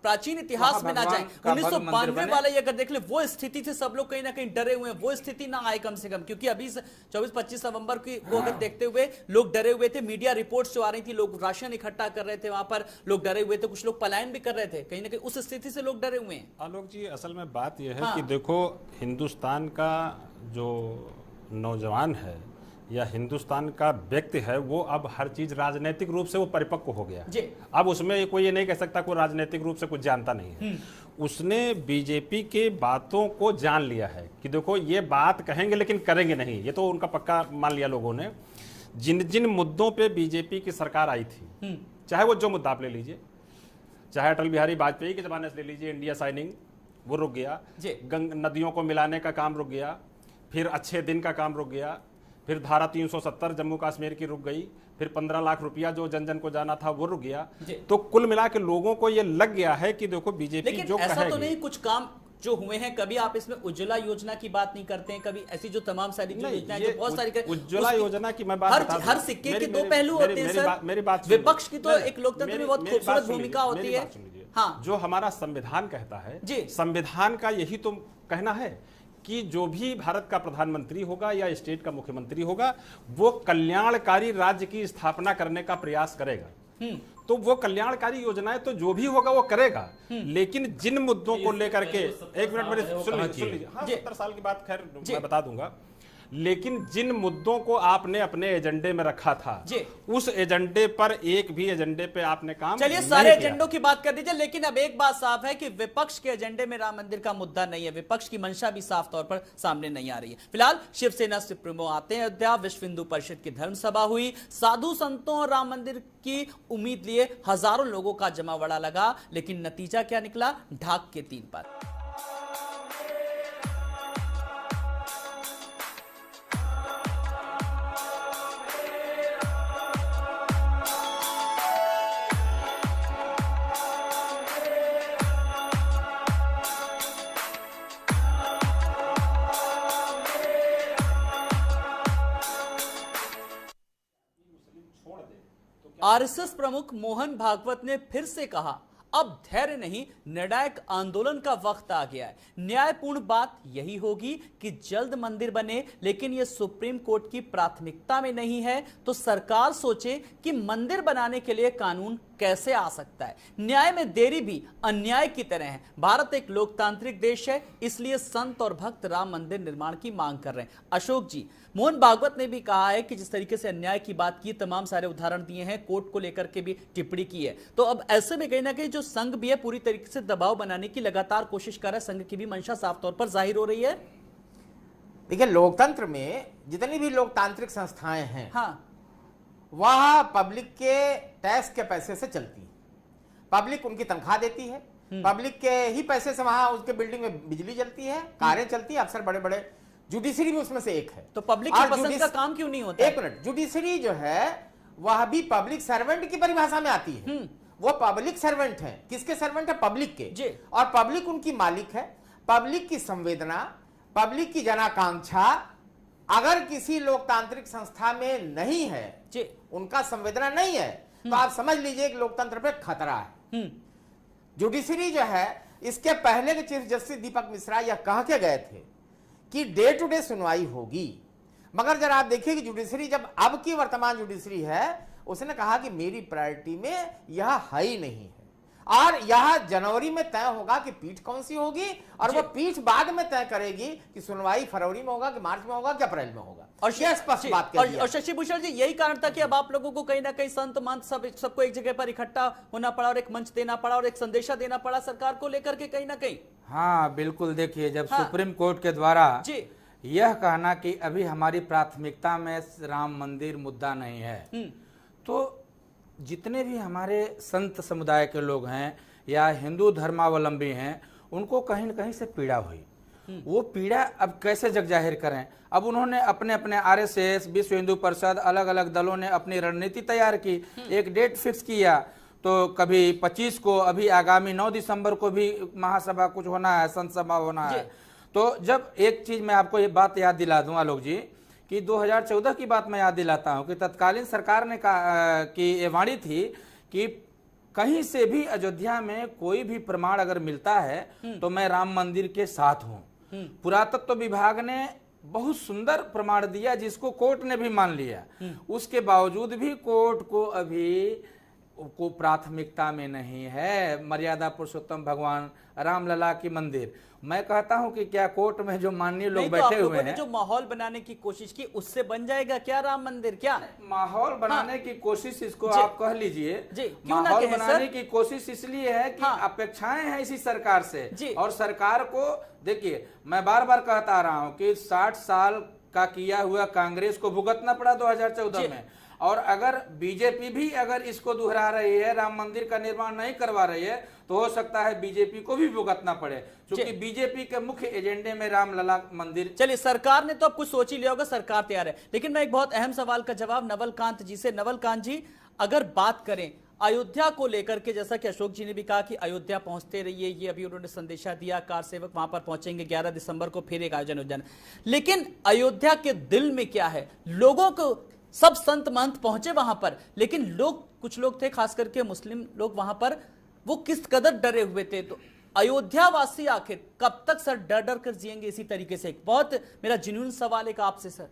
प्राचीन इतिहास में ना जाए, 1992 वाले अगर देख ले, वो स्थिति थी, सब लोग कहीं ना कहीं डरे हुए हैं, वो स्थिति ना आए कम से कम, क्योंकि अभी 24-25 नवंबर की को अगर देखते हुए लोग डरे हुए थे। मीडिया रिपोर्ट्स जो आ रही थी, लोग राशन इकट्ठा कर रहे थे, वहां पर लोग डरे हुए थे, कुछ लोग पलायन भी कर रहे थे, कहीं ना कहीं उस स्थिति से लोग डरे हुए हैं। आलोक जी, असल में बात यह है कि देखो, हिंदुस्तान का जो नौजवान है या हिंदुस्तान का व्यक्ति है, वो अब हर चीज राजनीतिक रूप से वो परिपक्व हो गया। अब उसमें कोई ये नहीं कह सकता कोई राजनीतिक रूप से कुछ जानता नहीं है। उसने बीजेपी के बातों को जान लिया है कि देखो ये बात कहेंगे लेकिन करेंगे नहीं, ये तो उनका पक्का मान लिया लोगों ने। जिन जिन मुद्दों पे बीजेपी की सरकार आई थी, चाहे वो जो मुद्दा आप ले लीजिए, चाहे अटल बिहारी वाजपेयी के जमाने से ले लीजिए, इंडिया साइनिंग वो रुक गया, नदियों को मिलाने का काम रुक गया, फिर अच्छे दिन का काम रुक गया, फिर धारा 370 जम्मू कश्मीर की रुक गई, फिर 15 लाख रुपया जो जन जन को जाना था वो रुक गया। तो कुल मिला के लोगों को ये लग गया है कि देखो बीजेपी जो ऐसा कहेगी। तो नहीं, कुछ काम जो हुए हैं, कभी आप इसमें उज्ज्वला योजना की बात नहीं करते हैं, कभी ऐसी जो तमाम सारी योजनाएं जो बहुत सारी उज्ज्वला योजना की मैं बात हर सिक्के के दो पहलू होते हैं सर। मेरी बात, विपक्ष की तो एक लोकतंत्र में बहुत खूबसूरत भूमिका होती है। हाँ, जो हमारा संविधान कहता है, संविधान का यही तो कहना है कि जो भी भारत का प्रधानमंत्री होगा या स्टेट का मुख्यमंत्री होगा वो कल्याणकारी राज्य की स्थापना करने का प्रयास करेगा। तो वो कल्याणकारी योजनाएं तो जो भी होगा वो करेगा, लेकिन जिन मुद्दों को लेकर के, एक मिनट मेरे सुन लीजिए, हाँ 70 साल की बात खैर मैं बता दूंगा, लेकिन जिन मुद्दों को आपने अपने एजेंडे में रखा था उस एजेंडे पर एक भी एजेंडे पे आपने काम चलिए सारे एजेंडों की बात कर दीजिए, लेकिन अब एक बात साफ है कि विपक्ष के एजेंडे में राम मंदिर का मुद्दा नहीं है, विपक्ष की मंशा भी साफ तौर पर सामने नहीं आ रही है। फिलहाल शिवसेना सुप्रीमो आते हैं अयोध्या, विश्व हिंदू परिषद की धर्म सभा हुई, साधु संतों और राम मंदिर की उम्मीद लिए हजारों लोगों का जमावड़ा लगा, लेकिन नतीजा क्या निकला? ढाक के 3 पर। आरएसएस प्रमुख मोहन भागवत ने फिर से कहा, अब धैर्य नहीं, निर्णायक आंदोलन का वक्त आ गया है। न्यायपूर्ण बात यही होगी कि जल्द मंदिर बने, लेकिन यह सुप्रीम कोर्ट की प्राथमिकता में नहीं है, तो सरकार सोचे कि मंदिर बनाने के लिए कानून कैसे आ सकता है। न्याय में देरी भी अन्याय की तरह है। भारत एक लोकतांत्रिक देश है, इसलिए संत और भक्त राम मंदिर निर्माण की मांग कर रहे हैं। अशोक जी, मोहन भागवत ने भी कहा है कि जिस तरीके से अन्याय की बात की, तमाम सारे उदाहरण दिए हैं, कोर्ट को लेकर के भी टिप्पणी की है, तो अब ऐसे में कहीं ना कहीं जो संघ भी है पूरी तरीके से दबाव बनाने की लगातार कोशिश कर रहा है, संघ की भी मंशा साफ तौर पर जाहिर हो रही है। देखिए, लोकतंत्र में जितनी भी लोकतांत्रिक संस्थाएं हैं, हाँ, वह पब्लिक के टैक्स के पैसे से चलती है, पब्लिक उनकी तनख्वाह देती है, पब्लिक के ही पैसे से वहां उसके बिल्डिंग में बिजली जलती है, कारें चलती है, अक्सर बड़े बड़े, जुडिशरी भी उसमें से एक है। तो पब्लिक की पसंद का काम क्यों नहीं होता? एक मिनट, जुडिशरी जो है वह भी पब्लिक सर्वेंट की परिभाषा में आती है। वो पब्लिक सर्वेंट है, किसके सर्वेंट है? पब्लिक के। और पब्लिक उनकी मालिक है। पब्लिक की संवेदना, पब्लिक की जनाकांक्षा अगर किसी लोकतांत्रिक संस्था में नहीं है, उनका संवेदना नहीं है, तो आप समझ लीजिए कि लोकतंत्र पे खतरा है। जुडिशरी जो है, इसके पहले के चीफ जस्टिस दीपक मिश्रा यह कह के गए थे कि डे टू डे सुनवाई होगी, मगर जरा आप देखिए कि जुडिशरी, जब अब की वर्तमान जुडिशरी है, उसने कहा कि मेरी प्रायोरिटी में यह है ही नहीं है, और यह जनवरी में तय होगा कि पीठ कौन सी होगी, और वो पीठ बाद में तय करेगी कि सुनवाई फरवरी में होगा कि मार्च में होगा कि अप्रैल में होगा। और यह स्पष्ट बात कह दिया। और शशि भूषण जी, यही कारण था कि अब आप लोगों को कहीं ना कहीं संत मंत सबको एक जगह पर इकट्ठा होना पड़ा और एक मंच देना पड़ा और एक संदेशा देना पड़ा सरकार को लेकर के कहीं ना कहीं। हाँ बिल्कुल, देखिए, जब सुप्रीम कोर्ट के द्वारा यह कहना कि अभी हमारी प्राथमिकता में राम मंदिर मुद्दा नहीं है, तो जितने भी हमारे संत समुदाय के लोग हैं या हिंदू धर्मावलंबी हैं, उनको कहीं न कहीं से पीड़ा हुई। वो पीड़ा अब कैसे जग जाहिर करें? अब उन्होंने अपने अपने आरएसएस, विश्व हिंदू परिषद, अलग अलग दलों ने अपनी रणनीति तैयार की, एक डेट फिक्स किया, तो कभी 25 को, अभी आगामी 9 दिसंबर को भी महासभा कुछ होना है, संत सभा होना है। तो जब एक चीज मैं आपको ये बात याद दिला दूं आलोक जी, कि 2014 की बात मैं याद दिलाता हूं कि तत्कालीन सरकार ने कहा कि ये वाणी थी कि कहीं से भी अयोध्या में कोई भी प्रमाण अगर मिलता है तो मैं राम मंदिर के साथ हूं। पुरातत्व विभाग ने बहुत सुंदर प्रमाण दिया, जिसको कोर्ट ने भी मान लिया। उसके बावजूद भी कोर्ट को अभी को प्राथमिकता में नहीं है मर्यादा पुरुषोत्तम भगवान रामलला की मंदिर। मैं कहता हूं कि क्या कोर्ट में जो माननीय लोग बैठे हुए हैं, जो माहौल बनाने की कोशिश की, उससे बन जाएगा क्या राम मंदिर? क्या माहौल बनाने की कोशिश, इसको आप कह लीजिए, माहौल बनाने की कोशिश इसलिए है कि अपेक्षाएं हैं इसी सरकार से, और सरकार को देखिए, मैं बार बार कहता आ रहा हूं कि 60 साल का किया हुआ कांग्रेस को भुगतना पड़ा 2014 में, और अगर बीजेपी भी अगर इसको दोहरा रही है, राम मंदिर का निर्माण नहीं करवा रही है, तो हो सकता है बीजेपी को भी भुगतना पड़े, क्योंकि बीजेपी के मुख्य एजेंडे में रामलला मंदिर। चलिए, सरकार ने तो अब कुछ सोच ही लिया होगा, सरकार तैयार है, लेकिन मैं एक बहुत अहम सवाल का जवाब नवलकांत जी से। नवलकांत जी, अगर बात करें अयोध्या को लेकर के, जैसा कि अशोक जी ने भी कहा कि अयोध्या पहुंचते रहिए, ये अभी उन्होंने संदेशा दिया, कार सेवक वहां पर पहुंचेंगे, 11 दिसंबर को फिर एक आयोजन हो जाना, लेकिन अयोध्या के दिल में क्या है? लोगों को, सब संत महंत पहुंचे वहां पर, लेकिन लोग, कुछ लोग थे खास करके मुस्लिम लोग वहां पर, वो किस कदर डरे हुए थे, तो अयोध्या वासी आखिर कब तक सर डर डर कर जिएंगे इसी तरीके से? एक बहुत मेरा जेन्युइन सवाल एक आपसे सर।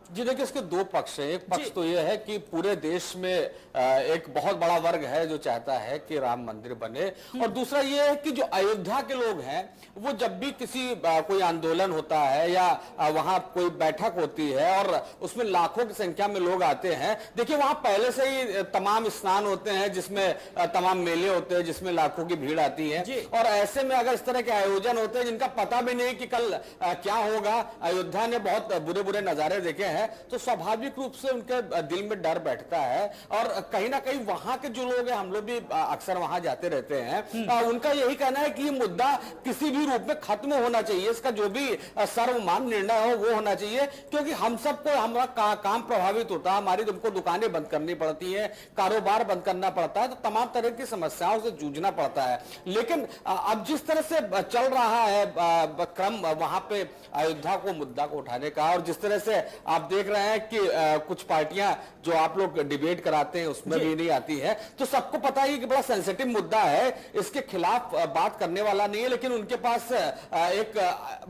जी देखिए, इसके दो पक्ष हैं। एक पक्ष तो यह है कि पूरे देश में एक बहुत बड़ा वर्ग है जो चाहता है कि राम मंदिर बने, और दूसरा यह है कि जो अयोध्या के लोग हैं वो जब भी किसी कोई आंदोलन होता है या वहां कोई बैठक होती है और उसमें लाखों की संख्या में लोग आते हैं, देखिए वहां पहले से ही तमाम स्नान होते हैं जिसमें तमाम मेले होते हैं जिसमें लाखों की भीड़ आती है, और ऐसे में अगर इस तरह के आयोजन होते हैं जिनका पता भी नहीं कि कल क्या होगा, अयोध्या ने बहुत बुरे बुरे नजारे देखे हैं, तो स्वाभाविक रूप से उनके दिल में डर बैठता है। और कहीं ना कहीं वहां के जो लोग हैं, हम लोग भी अक्सर वहां जाते रहते हैं, उनका यही कहना है कि ये मुद्दा किसी भी रूप में खत्म होना चाहिए, इसका जो भी सर्वमान्य निर्णय हो वो होना चाहिए, क्योंकि हम सबको हमारा काम प्रभावित होता है, हमारी तुमको दुकानें बंद करनी पड़ती है, कारोबार बंद करना पड़ता है, तो तमाम तरह की समस्याओं से जूझना पड़ता है। लेकिन अब जिस तरह से चल रहा है क्रम वहां पे अयोध्या को मुद्दा को उठाने का, और जिस तरह से आप देख रहे हैं कि कुछ पार्टियां जो आप लोग डिबेट कराते हैं उसमें भी नहीं आती है, तो सबको पता है कि बड़ा सेंसिटिव मुद्दा है, इसके खिलाफ बात करने वाला नहीं है, लेकिन उनके पास एक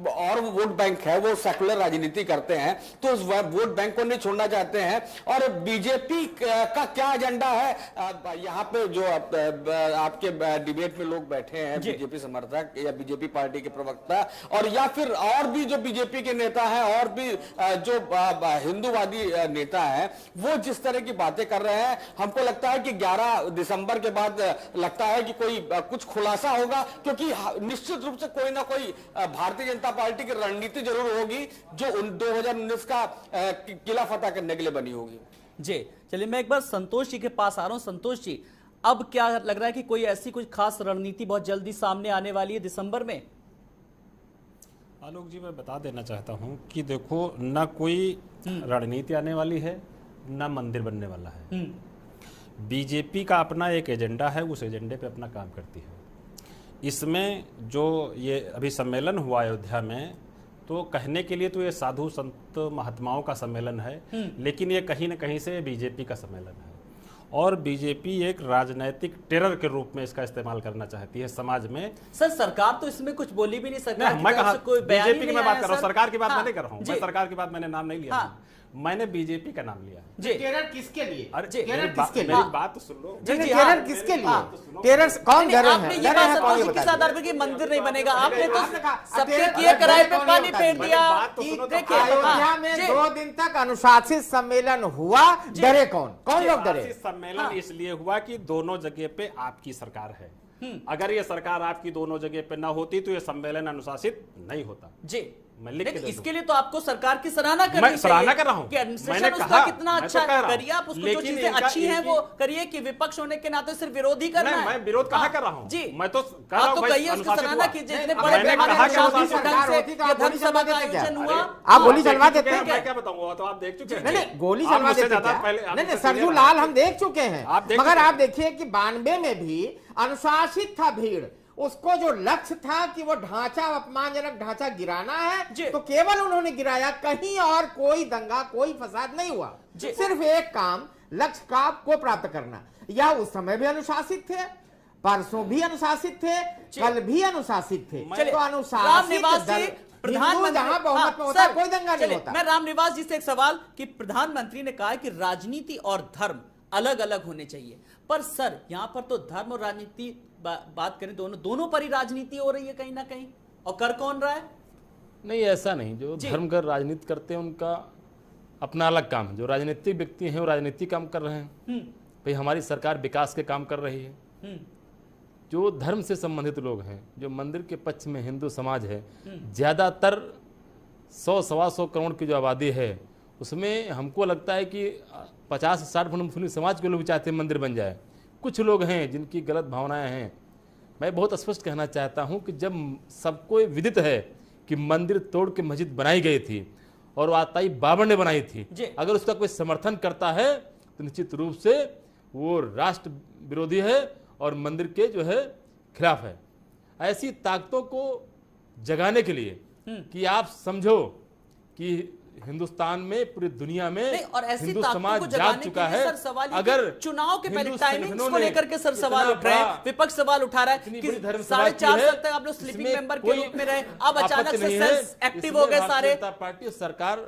और वोट बैंक है, वो सेकुलर राजनीति करते हैं, तो उस वोट बैंक को नहीं छोड़ना चाहते हैं। और बीजेपी का क्या एजेंडा है, यहाँ पे जो आपके डिबेट में लोग बैठे हैं, बीजेपी समर्थक या बीजेपी पार्टी के प्रवक्ता, और या फिर और भी जो बीजेपी के नेता हैं और भी जो हिंदूवादी नेता हैं, वो जिस तरह की बातें कर रहे हैं, हमको लगता है कि 11 दिसंबर के बाद लगता है कि कोई कुछ खुलासा होगा, क्योंकि निश्चित रूप से कोई ना कोई भारतीय जनता पार्टी की रणनीति जरूर होगी जो 2019 का किला फतह करने के लिए बनी होगी। जी चलिए, मैं एक बार संतोष जी के पास आ रहा हूं। संतोष जी, अब क्या लग रहा है कि कोई ऐसी कुछ खास रणनीति बहुत जल्दी सामने आने वाली है दिसंबर में? आलोक जी, मैं बता देना चाहता हूं कि देखो, ना कोई रणनीति आने वाली है, ना मंदिर बनने वाला है। बीजेपी का अपना एक एजेंडा है, उस एजेंडे पे अपना काम करती है। इसमें जो ये अभी सम्मेलन हुआ अयोध्या में, तो कहने के लिए तो ये साधु संत महात्माओं का सम्मेलन है, लेकिन ये कहीं ना कहीं से बीजेपी का सम्मेलन है, और बीजेपी एक राजनीतिक टेरर के रूप में इसका इस्तेमाल करना चाहती है समाज में। सर सरकार तो इसमें कुछ बोली भी नहीं, सरकार मैं कहा बीजेपी की मैं बात कर रहा हूँ, सरकार की बात हाँ, मैं नहीं कर रहा हूँ, मैं सरकार की बात मैंने नाम नहीं लिया, मैंने बीजेपी का नाम लिया। टेरर किसके लिए? अरे टेरर किसके लिए? मेरी बात तो सुन लो। टेरर किसके लिए? टेरर कौन डर है? आपने ये बात संतोष जी के साथ आरोप कि मंदिर नहीं बनेगा, आपने तो सबके किए किराए पे पानी फेर दिया। देखिए, अयोध्या में 2 दिन तक अनुशासित सम्मेलन हुआ, डरे कौन? कौन लोग डरे? सम्मेलन इसलिए हुआ कि दोनों जगह पे आपकी सरकार है। अगर ये सरकार आपकी दोनों जगह पे ना होती तो ये सम्मेलन अनुशासित नहीं होता। जी, लेकिन इसके लिए तो आपको सरकार की सराहना करनी चाहिए। मैं सराहना कर रहा हूं, मैंने कहा कितना अच्छा करिए, आप उसको जो चीजें अच्छी हैं वो करिए, कि विपक्ष होने के नाते सिर्फ विरोधी करना है। मैं विरोध कहां कर रहा हूं जी, मैं तो कर रहा हूं, कहिए उसकी सराहना कीजिए। इतने बड़े धर्मसभा का आयोजन हुआ, आप गोली चलवा देते हैं? मैं क्या बताऊंगा, तो आप देख चुके हैं। नहीं, गोली चलवा देते हैं। नहीं, सरजू लाल हम देख चुके हैं, मगर आप देखिए कि 92 में भी अनुशासित था भीड़, उसको जो लक्ष्य था कि वो ढांचा, अपमानजनक ढांचा गिराना है, तो केवल उन्होंने गिराया, कहीं और कोई दंगा कोई फसाद नहीं हुआ, सिर्फ एक काम, लक्ष्य का को प्राप्त करना। या उस समय भी अनुशासित थे, परसों भी अनुशासित थे, कल भी अनुशासित थे। तो अनुशासित प्रधानमंत्री जहां बहुमत में होता है, कोई दंगा नहीं होता। मैं रामनिवास जी से एक सवाल, कि प्रधानमंत्री ने कहा कि राजनीति और धर्म अलग अलग होने चाहिए, पर सर यहाँ पर तो धर्म और राजनीति बात करें, दोनों पर ही राजनीति हो रही है कहीं ना कहीं, और कर कौन रहा है? नहीं, ऐसा नहीं। जो धर्म कर राजनीति करते हैं उनका अपना अलग काम है, जो राजनीतिक व्यक्ति हैं वो राजनीतिक काम कर रहे हैं। भाई हमारी सरकार विकास के काम कर रही है। जो धर्म से संबंधित लोग हैं, जो मंदिर के पक्ष में हिंदू समाज है, ज्यादातर 100-125 करोड़ की जो आबादी है, उसमें हमको लगता है कि 50-60% मुस्लिम समाज के लोग भी चाहते हैं मंदिर बन जाए। कुछ लोग हैं जिनकी गलत भावनाएं हैं। मैं बहुत स्पष्ट कहना चाहता हूं कि जब सबको विदित है कि मंदिर तोड़ के मस्जिद बनाई गई थी और वो आताई बाबर ने बनाई थी, अगर उसका कोई समर्थन करता है तो निश्चित रूप से वो राष्ट्र विरोधी है और मंदिर के जो है खिलाफ है। ऐसी ताकतों को जगाने के लिए कि आप समझो कि हिंदुस्तान में, पूरी दुनिया में और ऐसी हिंदू ताकतों समाज को जाग जगाने चुका के लिए है। सर सवाल ये अगर कि चुनाव के पहले हिंदू टाइमिंग्स संगठनों को ने लेकर के सर सवाल उठ रहे हैं, विपक्ष सवाल उठा रहा है कि 4.5 साल तक आप लोग स्लीपिंग मेंबर के रूप में रहे, अब अचानक से सेल्स एक्टिव हो गए सारे। जनता पार्टी सरकार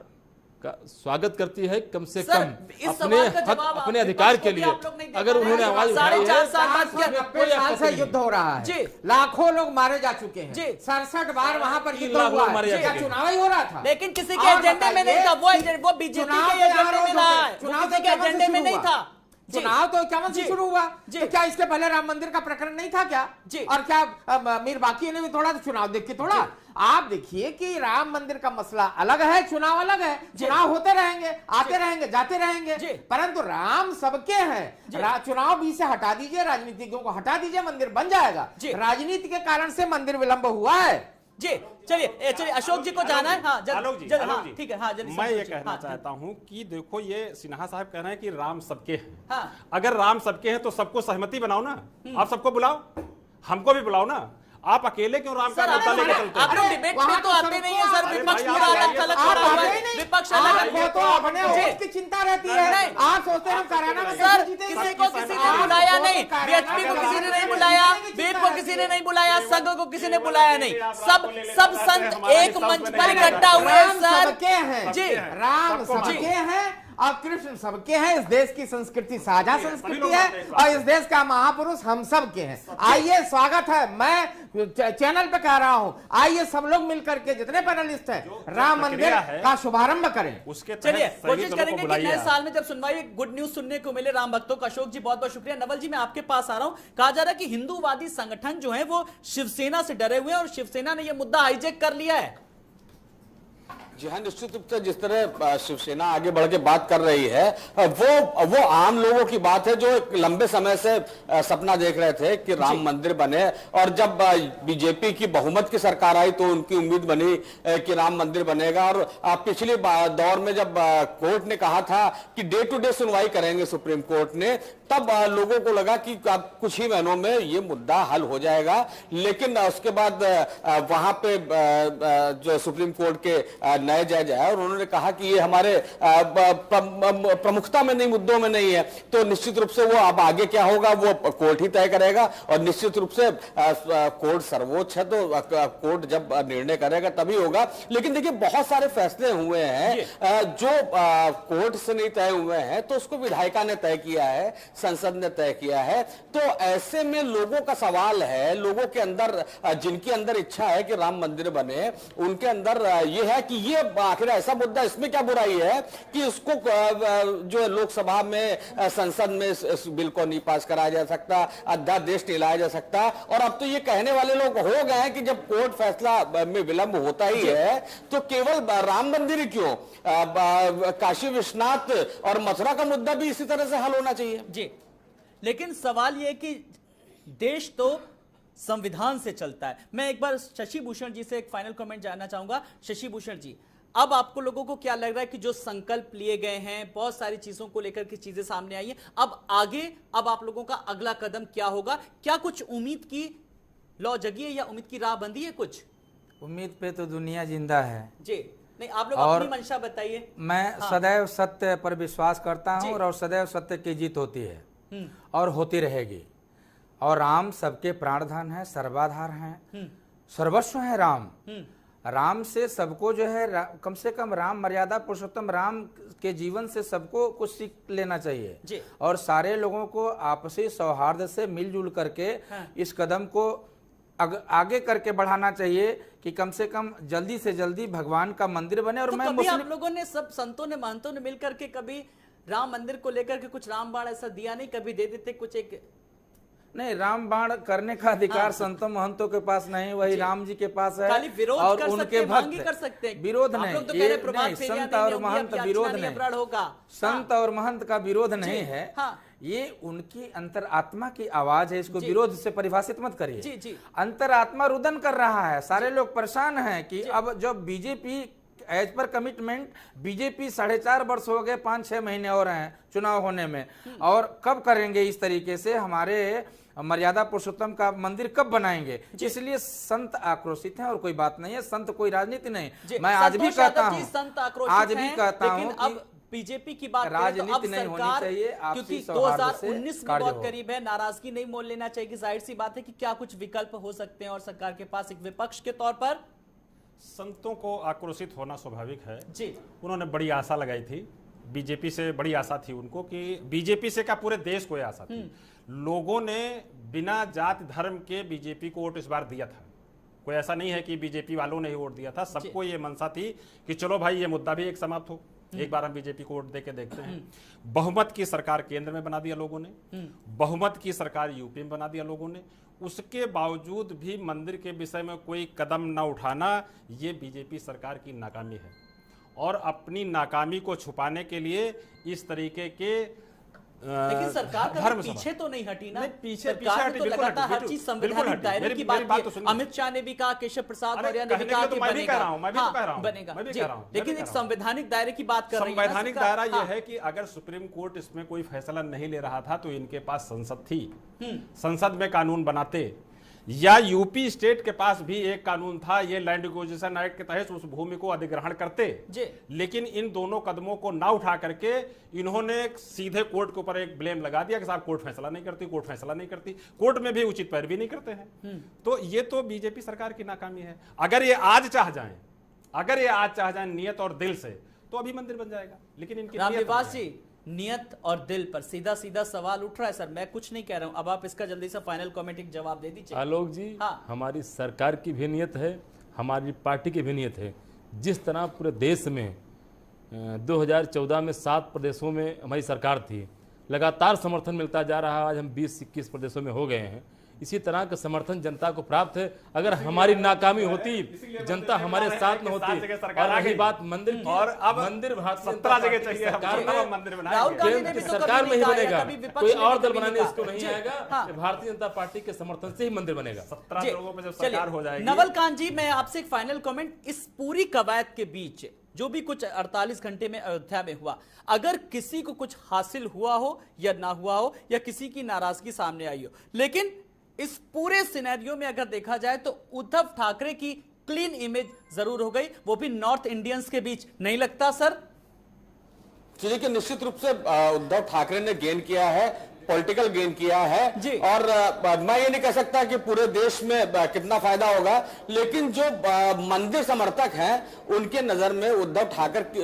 का स्वागत करती है कम से सर, कम इस अपने सवाल का हक, जवाब अपने आप अधिकार विपक्ष के को भी लिए आप लोग नहीं दे अगर पा रहे उन्होंने हैं। आवाज उठाई 4.5 है, साल बाद क्या 90 साल से युद्ध हो रहा है जी। लाखों लोग मारे जा चुके हैं जी। 67 बार वहां पर युद्ध लाख लोग हुआ मारे जा है। क्या चुके हैं। चुनाव ही हो रहा था? लेकिन किसी के और एजेंडे में नहीं था, वो बीजेपी चुनाव के के एजेंडे आरोप में रहा है, चुनाव वो किसी के तो कब से एजेंडे में शुरू नहीं हुआ? था। जी। चुनाव तो 51 से जी। शुरू हुआ, जी। तो क्या इसके पहले राम मंदिर का प्रकरण नहीं था क्या? जी। और क्या मीर बाकी ने भी थोड़ा चुनाव देख के थोड़ा आप देखिए कि राम मंदिर का मसला अलग है, चुनाव अलग है। चुनाव होते रहेंगे, आते रहेंगे, जाते रहेंगे, परंतु राम सबके हैं। चुनाव भी से हटा दीजिए, राजनीतिज्ञों को हटा दीजिए, मंदिर बन जाएगा। राजनीति के कारण से मंदिर विलंब हुआ है। जी चलिए अशोक जी को जाना है। हाँ आलोक जी, ठीक है। हाँ मैं ये कहना चाहता हूँ कि देखो, ये सिन्हा साहब कह रहे हैं कि राम सबके हैं। हाँ। अगर राम सबके हैं तो सबको सहमति बनाओ ना, आप सबको बुलाओ, हमको भी बुलाओ ना। आप अकेले क्यों राम का मुद्दा लेकर चलते हैं? आप लोग डिबेट में तो आते नहीं है सर, विपक्ष पूरा अलग थलग खड़ा हुआ है, विपक्ष अलग आपको तो अपने वोट की चिंता रहती है। आप सोचते हैं हम कराना में सर, कैसे जीतेंगे? किसी को किसी ने बुलाया नहीं, बीएचपी को किसी ने नहीं बुलाया, बीप को किसी ने नहीं बुलाया, संघ को किसी ने बुलाया नहीं, सब संत एक मंच पर इकट्ठा हुए हैं सर। सबके हैं जी, राम सबके हैं और कृष्ण सबके हैं। इस देश की संस्कृति साझा संस्कृति है और इस देश का महापुरुष हम सब के हैं। आइए, स्वागत है, मैं चैनल पे कह रहा हूं, आइए सब लोग मिलकर के जितने पैनलिस्ट हैं राम मंदिर का शुभारंभ करें। चलिए कोशिश करेंगे कि नए साल में जब सुनवाई गुड न्यूज सुनने को मिले राम भक्तों का। अशोक जी बहुत बहुत शुक्रिया। नवल जी मैं आपके पास आ रहा हूं। कहा जा रहा है कि हिंदूवादी संगठन जो है वो शिवसेना से डरे हुए हैं और शिवसेना ने यह मुद्दा हाईजैक कर लिया है। जी हाँ, निश्चित रूप से जिस तरह शिवसेना आगे बढ़ के बात कर रही है, वो आम लोगों की बात है जो एक लंबे समय से सपना देख रहे थे कि राम मंदिर बने। और जब बीजेपी की बहुमत की सरकार आई तो उनकी उम्मीद बनी कि राम मंदिर बनेगा। और पिछले दौर में जब कोर्ट ने कहा था कि डे टू डे सुनवाई करेंगे सुप्रीम कोर्ट ने, तब लोगों को लगा कि कुछ ही महीनों में ये मुद्दा हल हो जाएगा। लेकिन उसके बाद वहां पे जो सुप्रीम कोर्ट के नए जज है और उन्होंने कहा कि ये हमारे प्रमुखता में नहीं, मुद्दों में नहीं है, तो निश्चित रूप से वो अब आगे क्या होगा वो कोर्ट ही तय करेगा। और निश्चित रूप से कोर्ट सर्वोच्च है, तो कोर्ट जब निर्णय करेगा तभी होगा। लेकिन देखिए, बहुत सारे फैसले हुए हैं जो कोर्ट से नहीं तय हुए हैं, तो उसको विधायिका ने तय किया है, संसद ने तय किया है। तो ऐसे में लोगों का सवाल है, लोगों के अंदर, जिनके अंदर इच्छा है कि राम मंदिर बने, उनके अंदर यह है कि ये आखिर ऐसा मुद्दा, इसमें क्या बुराई है कि उसको जो लोकसभा में, संसद में इस बिल को नहीं पास कराया जा सकता, अध्यादेश नहीं लाया जा सकता। और अब तो ये कहने वाले लोग हो गए हैं कि जब कोर्ट फैसला में विलंब होता ही है तो केवल राम मंदिर ही क्यों, काशी विश्वनाथ और मथुरा का मुद्दा भी इसी तरह से हल होना चाहिए। जी, लेकिन सवाल यह कि देश तो संविधान से चलता है। मैं एक बार शशि भूषण जी से एक फाइनल कमेंट जानना चाहूंगा। शशि भूषण जी, अब आपको लोगों को क्या लग रहा है कि जो संकल्प लिए गए हैं, बहुत सारी चीजों को लेकर के चीजें सामने आई हैं, अब आगे, अब आप लोगों का अगला कदम क्या होगा? क्या कुछ उम्मीद की लौ जगी है या उम्मीद की राह बंधी है? कुछ उम्मीद पे तो दुनिया जिंदा है जी। नहीं, आप लोग अपनी मंशा बताइए। मैं सदैव सत्य पर विश्वास करता हूं और सदैव सत्य की जीत होती है और होती रहेगी। और राम सबके प्राणधन है, सर्वाधार हैं, सर्वस्व है राम। राम से सबको जो है कम से कम राम मर्यादा पुरुषोत्तम राम के जीवन से सबको कुछ सीख लेना चाहिए। और सारे लोगों को आपसी सौहार्द से मिलजुल करके इस कदम को आगे करके बढ़ाना चाहिए कि कम से कम जल्दी से जल्दी भगवान का मंदिर बने। और तो मैं कभी आप लोगों ने, सब संतों ने, महंतों ने मिलकर के कभी राम मंदिर को लेकर के कुछ रामबाण ऐसा दिया नहीं? कभी दे देते कुछ? एक नहीं, रामबाण करने का अधिकार संतों महंतों के पास नहीं, वही राम जी के पास है। खाली विरोध और कर उनके सकते, कर सकते हैं। विरोध आप नहीं, लोग तो कह रहे प्रभात फेरियां संत नहीं और होंगी, महंत अब विरोध याचना नहीं, नियम होगा। संत और महंत का विरोध नहीं है। ये उनकी अंतरात्मा की आवाज है, इसको विरोध से परिभाषित मत करिए। अंतरात्मा रुदन कर रहा है, सारे लोग परेशान हैं कि अब जब BJP as per commitment BJP 4.5 वर्ष हो गए, 5-6 महीने और हैं चुनाव होने में, और कब करेंगे इस तरीके से? हमारे मर्यादा पुरुषोत्तम का मंदिर कब बनाएंगे? इसलिए संत आक्रोशित हैं और कोई बात नहीं है। संत कोई राजनीति नहीं। मैं आज भी कहता हूं, आज भी कहता हूं कि बीजेपी की बात राजनीति नहीं होनी चाहिए, क्योंकि 2019 में बहुत करीब है, नाराजगी नहीं मोल लेना चाहिए कि जाहिर सी बात है कि क्या कुछ विकल्प हो सकते हैं और सरकार के पास एक विपक्ष के तौर पर। संतों को आक्रोशित होना स्वाभाविक है जी। उन्होंने बड़ी आशा लगाई थी, बीजेपी से बड़ी आशा थी उनको, कि बीजेपी से क्या पूरे देश को आशा थी। लोगों ने बिना जाति धर्म के बीजेपी को वोट इस बार दिया था। कोई ऐसा नहीं है कि बीजेपी वालों ने ही वोट दिया था, सबको ये मनसा थी कि चलो भाई ये मुद्दा भी एक समाप्त हो, एक बार हम बीजेपी को वोट देके देखते हैं। बहुमत की सरकार केंद्र में बना दिया लोगों ने, बहुमत की सरकार यूपी में बना दिया लोगों ने। उसके बावजूद भी मंदिर के विषय में कोई कदम न उठाना, ये बीजेपी सरकार की नाकामी है। और अपनी नाकामी को छुपाने के लिए इस तरीके के लेकिन सरकार कभी पीछे तो नहीं हटी ना। पीछे तो लगातार हर चीज संवैधानिक दायरे की बात की। अमित शाह ने भी कहा, केशव प्रसाद मौर्य ने भी कहा कि बनेगा, लेकिन एक संवैधानिक दायरे की बात कर रही है। संवैधानिक दायरा यह है कि अगर सुप्रीम कोर्ट इसमें कोई फैसला नहीं ले रहा था तो इनके पास संसद थी, संसद में कानून बनाते, या यूपी स्टेट के पास भी एक कानून था, ये लैंड एक्विजिशन एक्ट के तहत उस भूमि को अधिग्रहण करते। लेकिन इन दोनों कदमों को ना उठा करके इन्होंने सीधे कोर्ट के ऊपर एक ब्लेम लगा दिया कि साहब कोर्ट फैसला नहीं करती, कोर्ट फैसला नहीं करती, कोर्ट में भी उचित पैरवी नहीं करते हैं। तो ये तो बीजेपी सरकार की नाकामी है। अगर ये आज चाह जाएं नियत और दिल से, तो अभी मंदिर बन जाएगा। लेकिन इनकी नियत और दिल पर सीधा सीधा सवाल उठ रहा है। सर मैं कुछ नहीं कह रहा हूं, अब आप इसका जल्दी से फाइनल कमेंट जवाब दे दीजिए। आलोक जी, हमारी सरकार की भी नियत है, हमारी पार्टी की भी नियत है। जिस तरह पूरे देश में 2014 में 7 प्रदेशों में हमारी सरकार थी, लगातार समर्थन मिलता जा रहा है, आज हम 20-21 प्रदेशों में हो गए हैं। इसी तरह का समर्थन जनता को प्राप्त है। अगर हमारी नाकामी होती, जनता हमारे साथ न होती, और रही बात मंदिर की, और अब मंदिर भारतीय 17 जगह चाहिए, मंदिर बनाएंगे, सरकार में ही बनेगा, कोई और दल बनाने इसको नहीं आएगा। भारतीय जनता पार्टी के समर्थन से ही मंदिर बनेगा। 17 लोगों में जब सरकार हो जाएगी। नवल कांत जी, मैं आपसे एक फाइनल कमेंट, इस पूरी कवायद के बीच जो भी कुछ 48 घंटे में अयोध्या में हुआ, अगर किसी को कुछ हासिल हुआ हो या ना हुआ हो, या किसी की नाराजगी सामने आई हो, लेकिन इस पूरे सिनेरियो में अगर देखा जाए तो उद्धव ठाकरे की क्लीन इमेज जरूर हो गई, वो भी नॉर्थ इंडियंस के बीच, नहीं लगता सर? देखिए, निश्चित रूप से उद्धव ठाकरे ने गेन किया है, पॉलिटिकल गेन किया है जी। और मैं ये नहीं कह सकता कि पूरे देश में कितना फायदा होगा, लेकिन जो मंदिर समर्थक हैं उनके नजर में उद्धव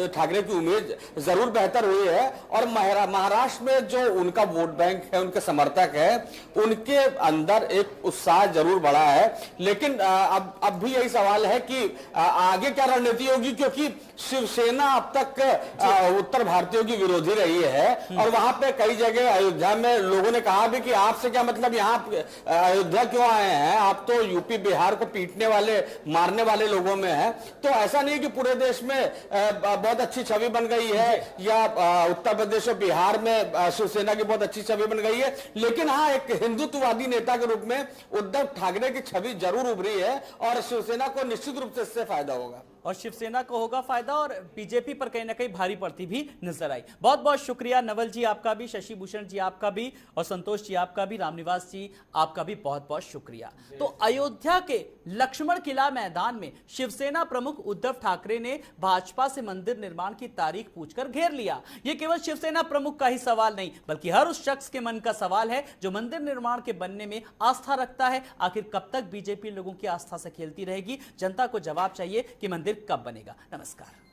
ठाकरे की इमेज जरूर बेहतर हुई है। और महाराष्ट्र में जो उनका वोट बैंक है, उनके समर्थक है, उनके अंदर एक उत्साह जरूर बढ़ा है। लेकिन अब भी यही सवाल है कि आगे क्या रणनीति होगी, क्योंकि शिवसेना अब तक उत्तर भारतीयों की विरोधी रही है, और वहां पे कई जगह अयोध्या में लोगों ने कहा भी कि आपसे क्या मतलब, यहाँ अयोध्या क्यों आए हैं, आप तो यूपी बिहार को पीटने वाले, मारने वाले लोगों में हैं। तो ऐसा नहीं कि पूरे देश में बहुत अच्छी छवि बन गई है, या उत्तर प्रदेश और बिहार में शिवसेना की बहुत अच्छी छवि बन गई है, लेकिन हाँ, एक हिंदुत्ववादी नेता के रूप में उद्धव ठाकरे की छवि जरूर उभरी है, और शिवसेना को निश्चित रूप से इससे फायदा होगा, और शिवसेना को होगा फायदा, और बीजेपी पर कहीं ना कहीं भारी पड़ती भी नजर आई। बहुत बहुत शुक्रिया नवल जी आपका भी, शशि भूषण जी आपका भी, और संतोष जी आपका भी, रामनिवास जी आपका भी बहुत बहुत शुक्रिया। तो अयोध्या के लक्ष्मण किला मैदान में शिवसेना प्रमुख उद्धव ठाकरे ने भाजपा से मंदिर निर्माण की तारीख पूछकर घेर लिया। यह केवल शिवसेना प्रमुख का ही सवाल नहीं, बल्कि हर उस शख्स के मन का सवाल है जो मंदिर निर्माण के बनने में आस्था रखता है। आखिर कब तक बीजेपी लोगों की आस्था से खेलती रहेगी? जनता को जवाब चाहिए कि मंदिर कब बनेगा। नमस्कार।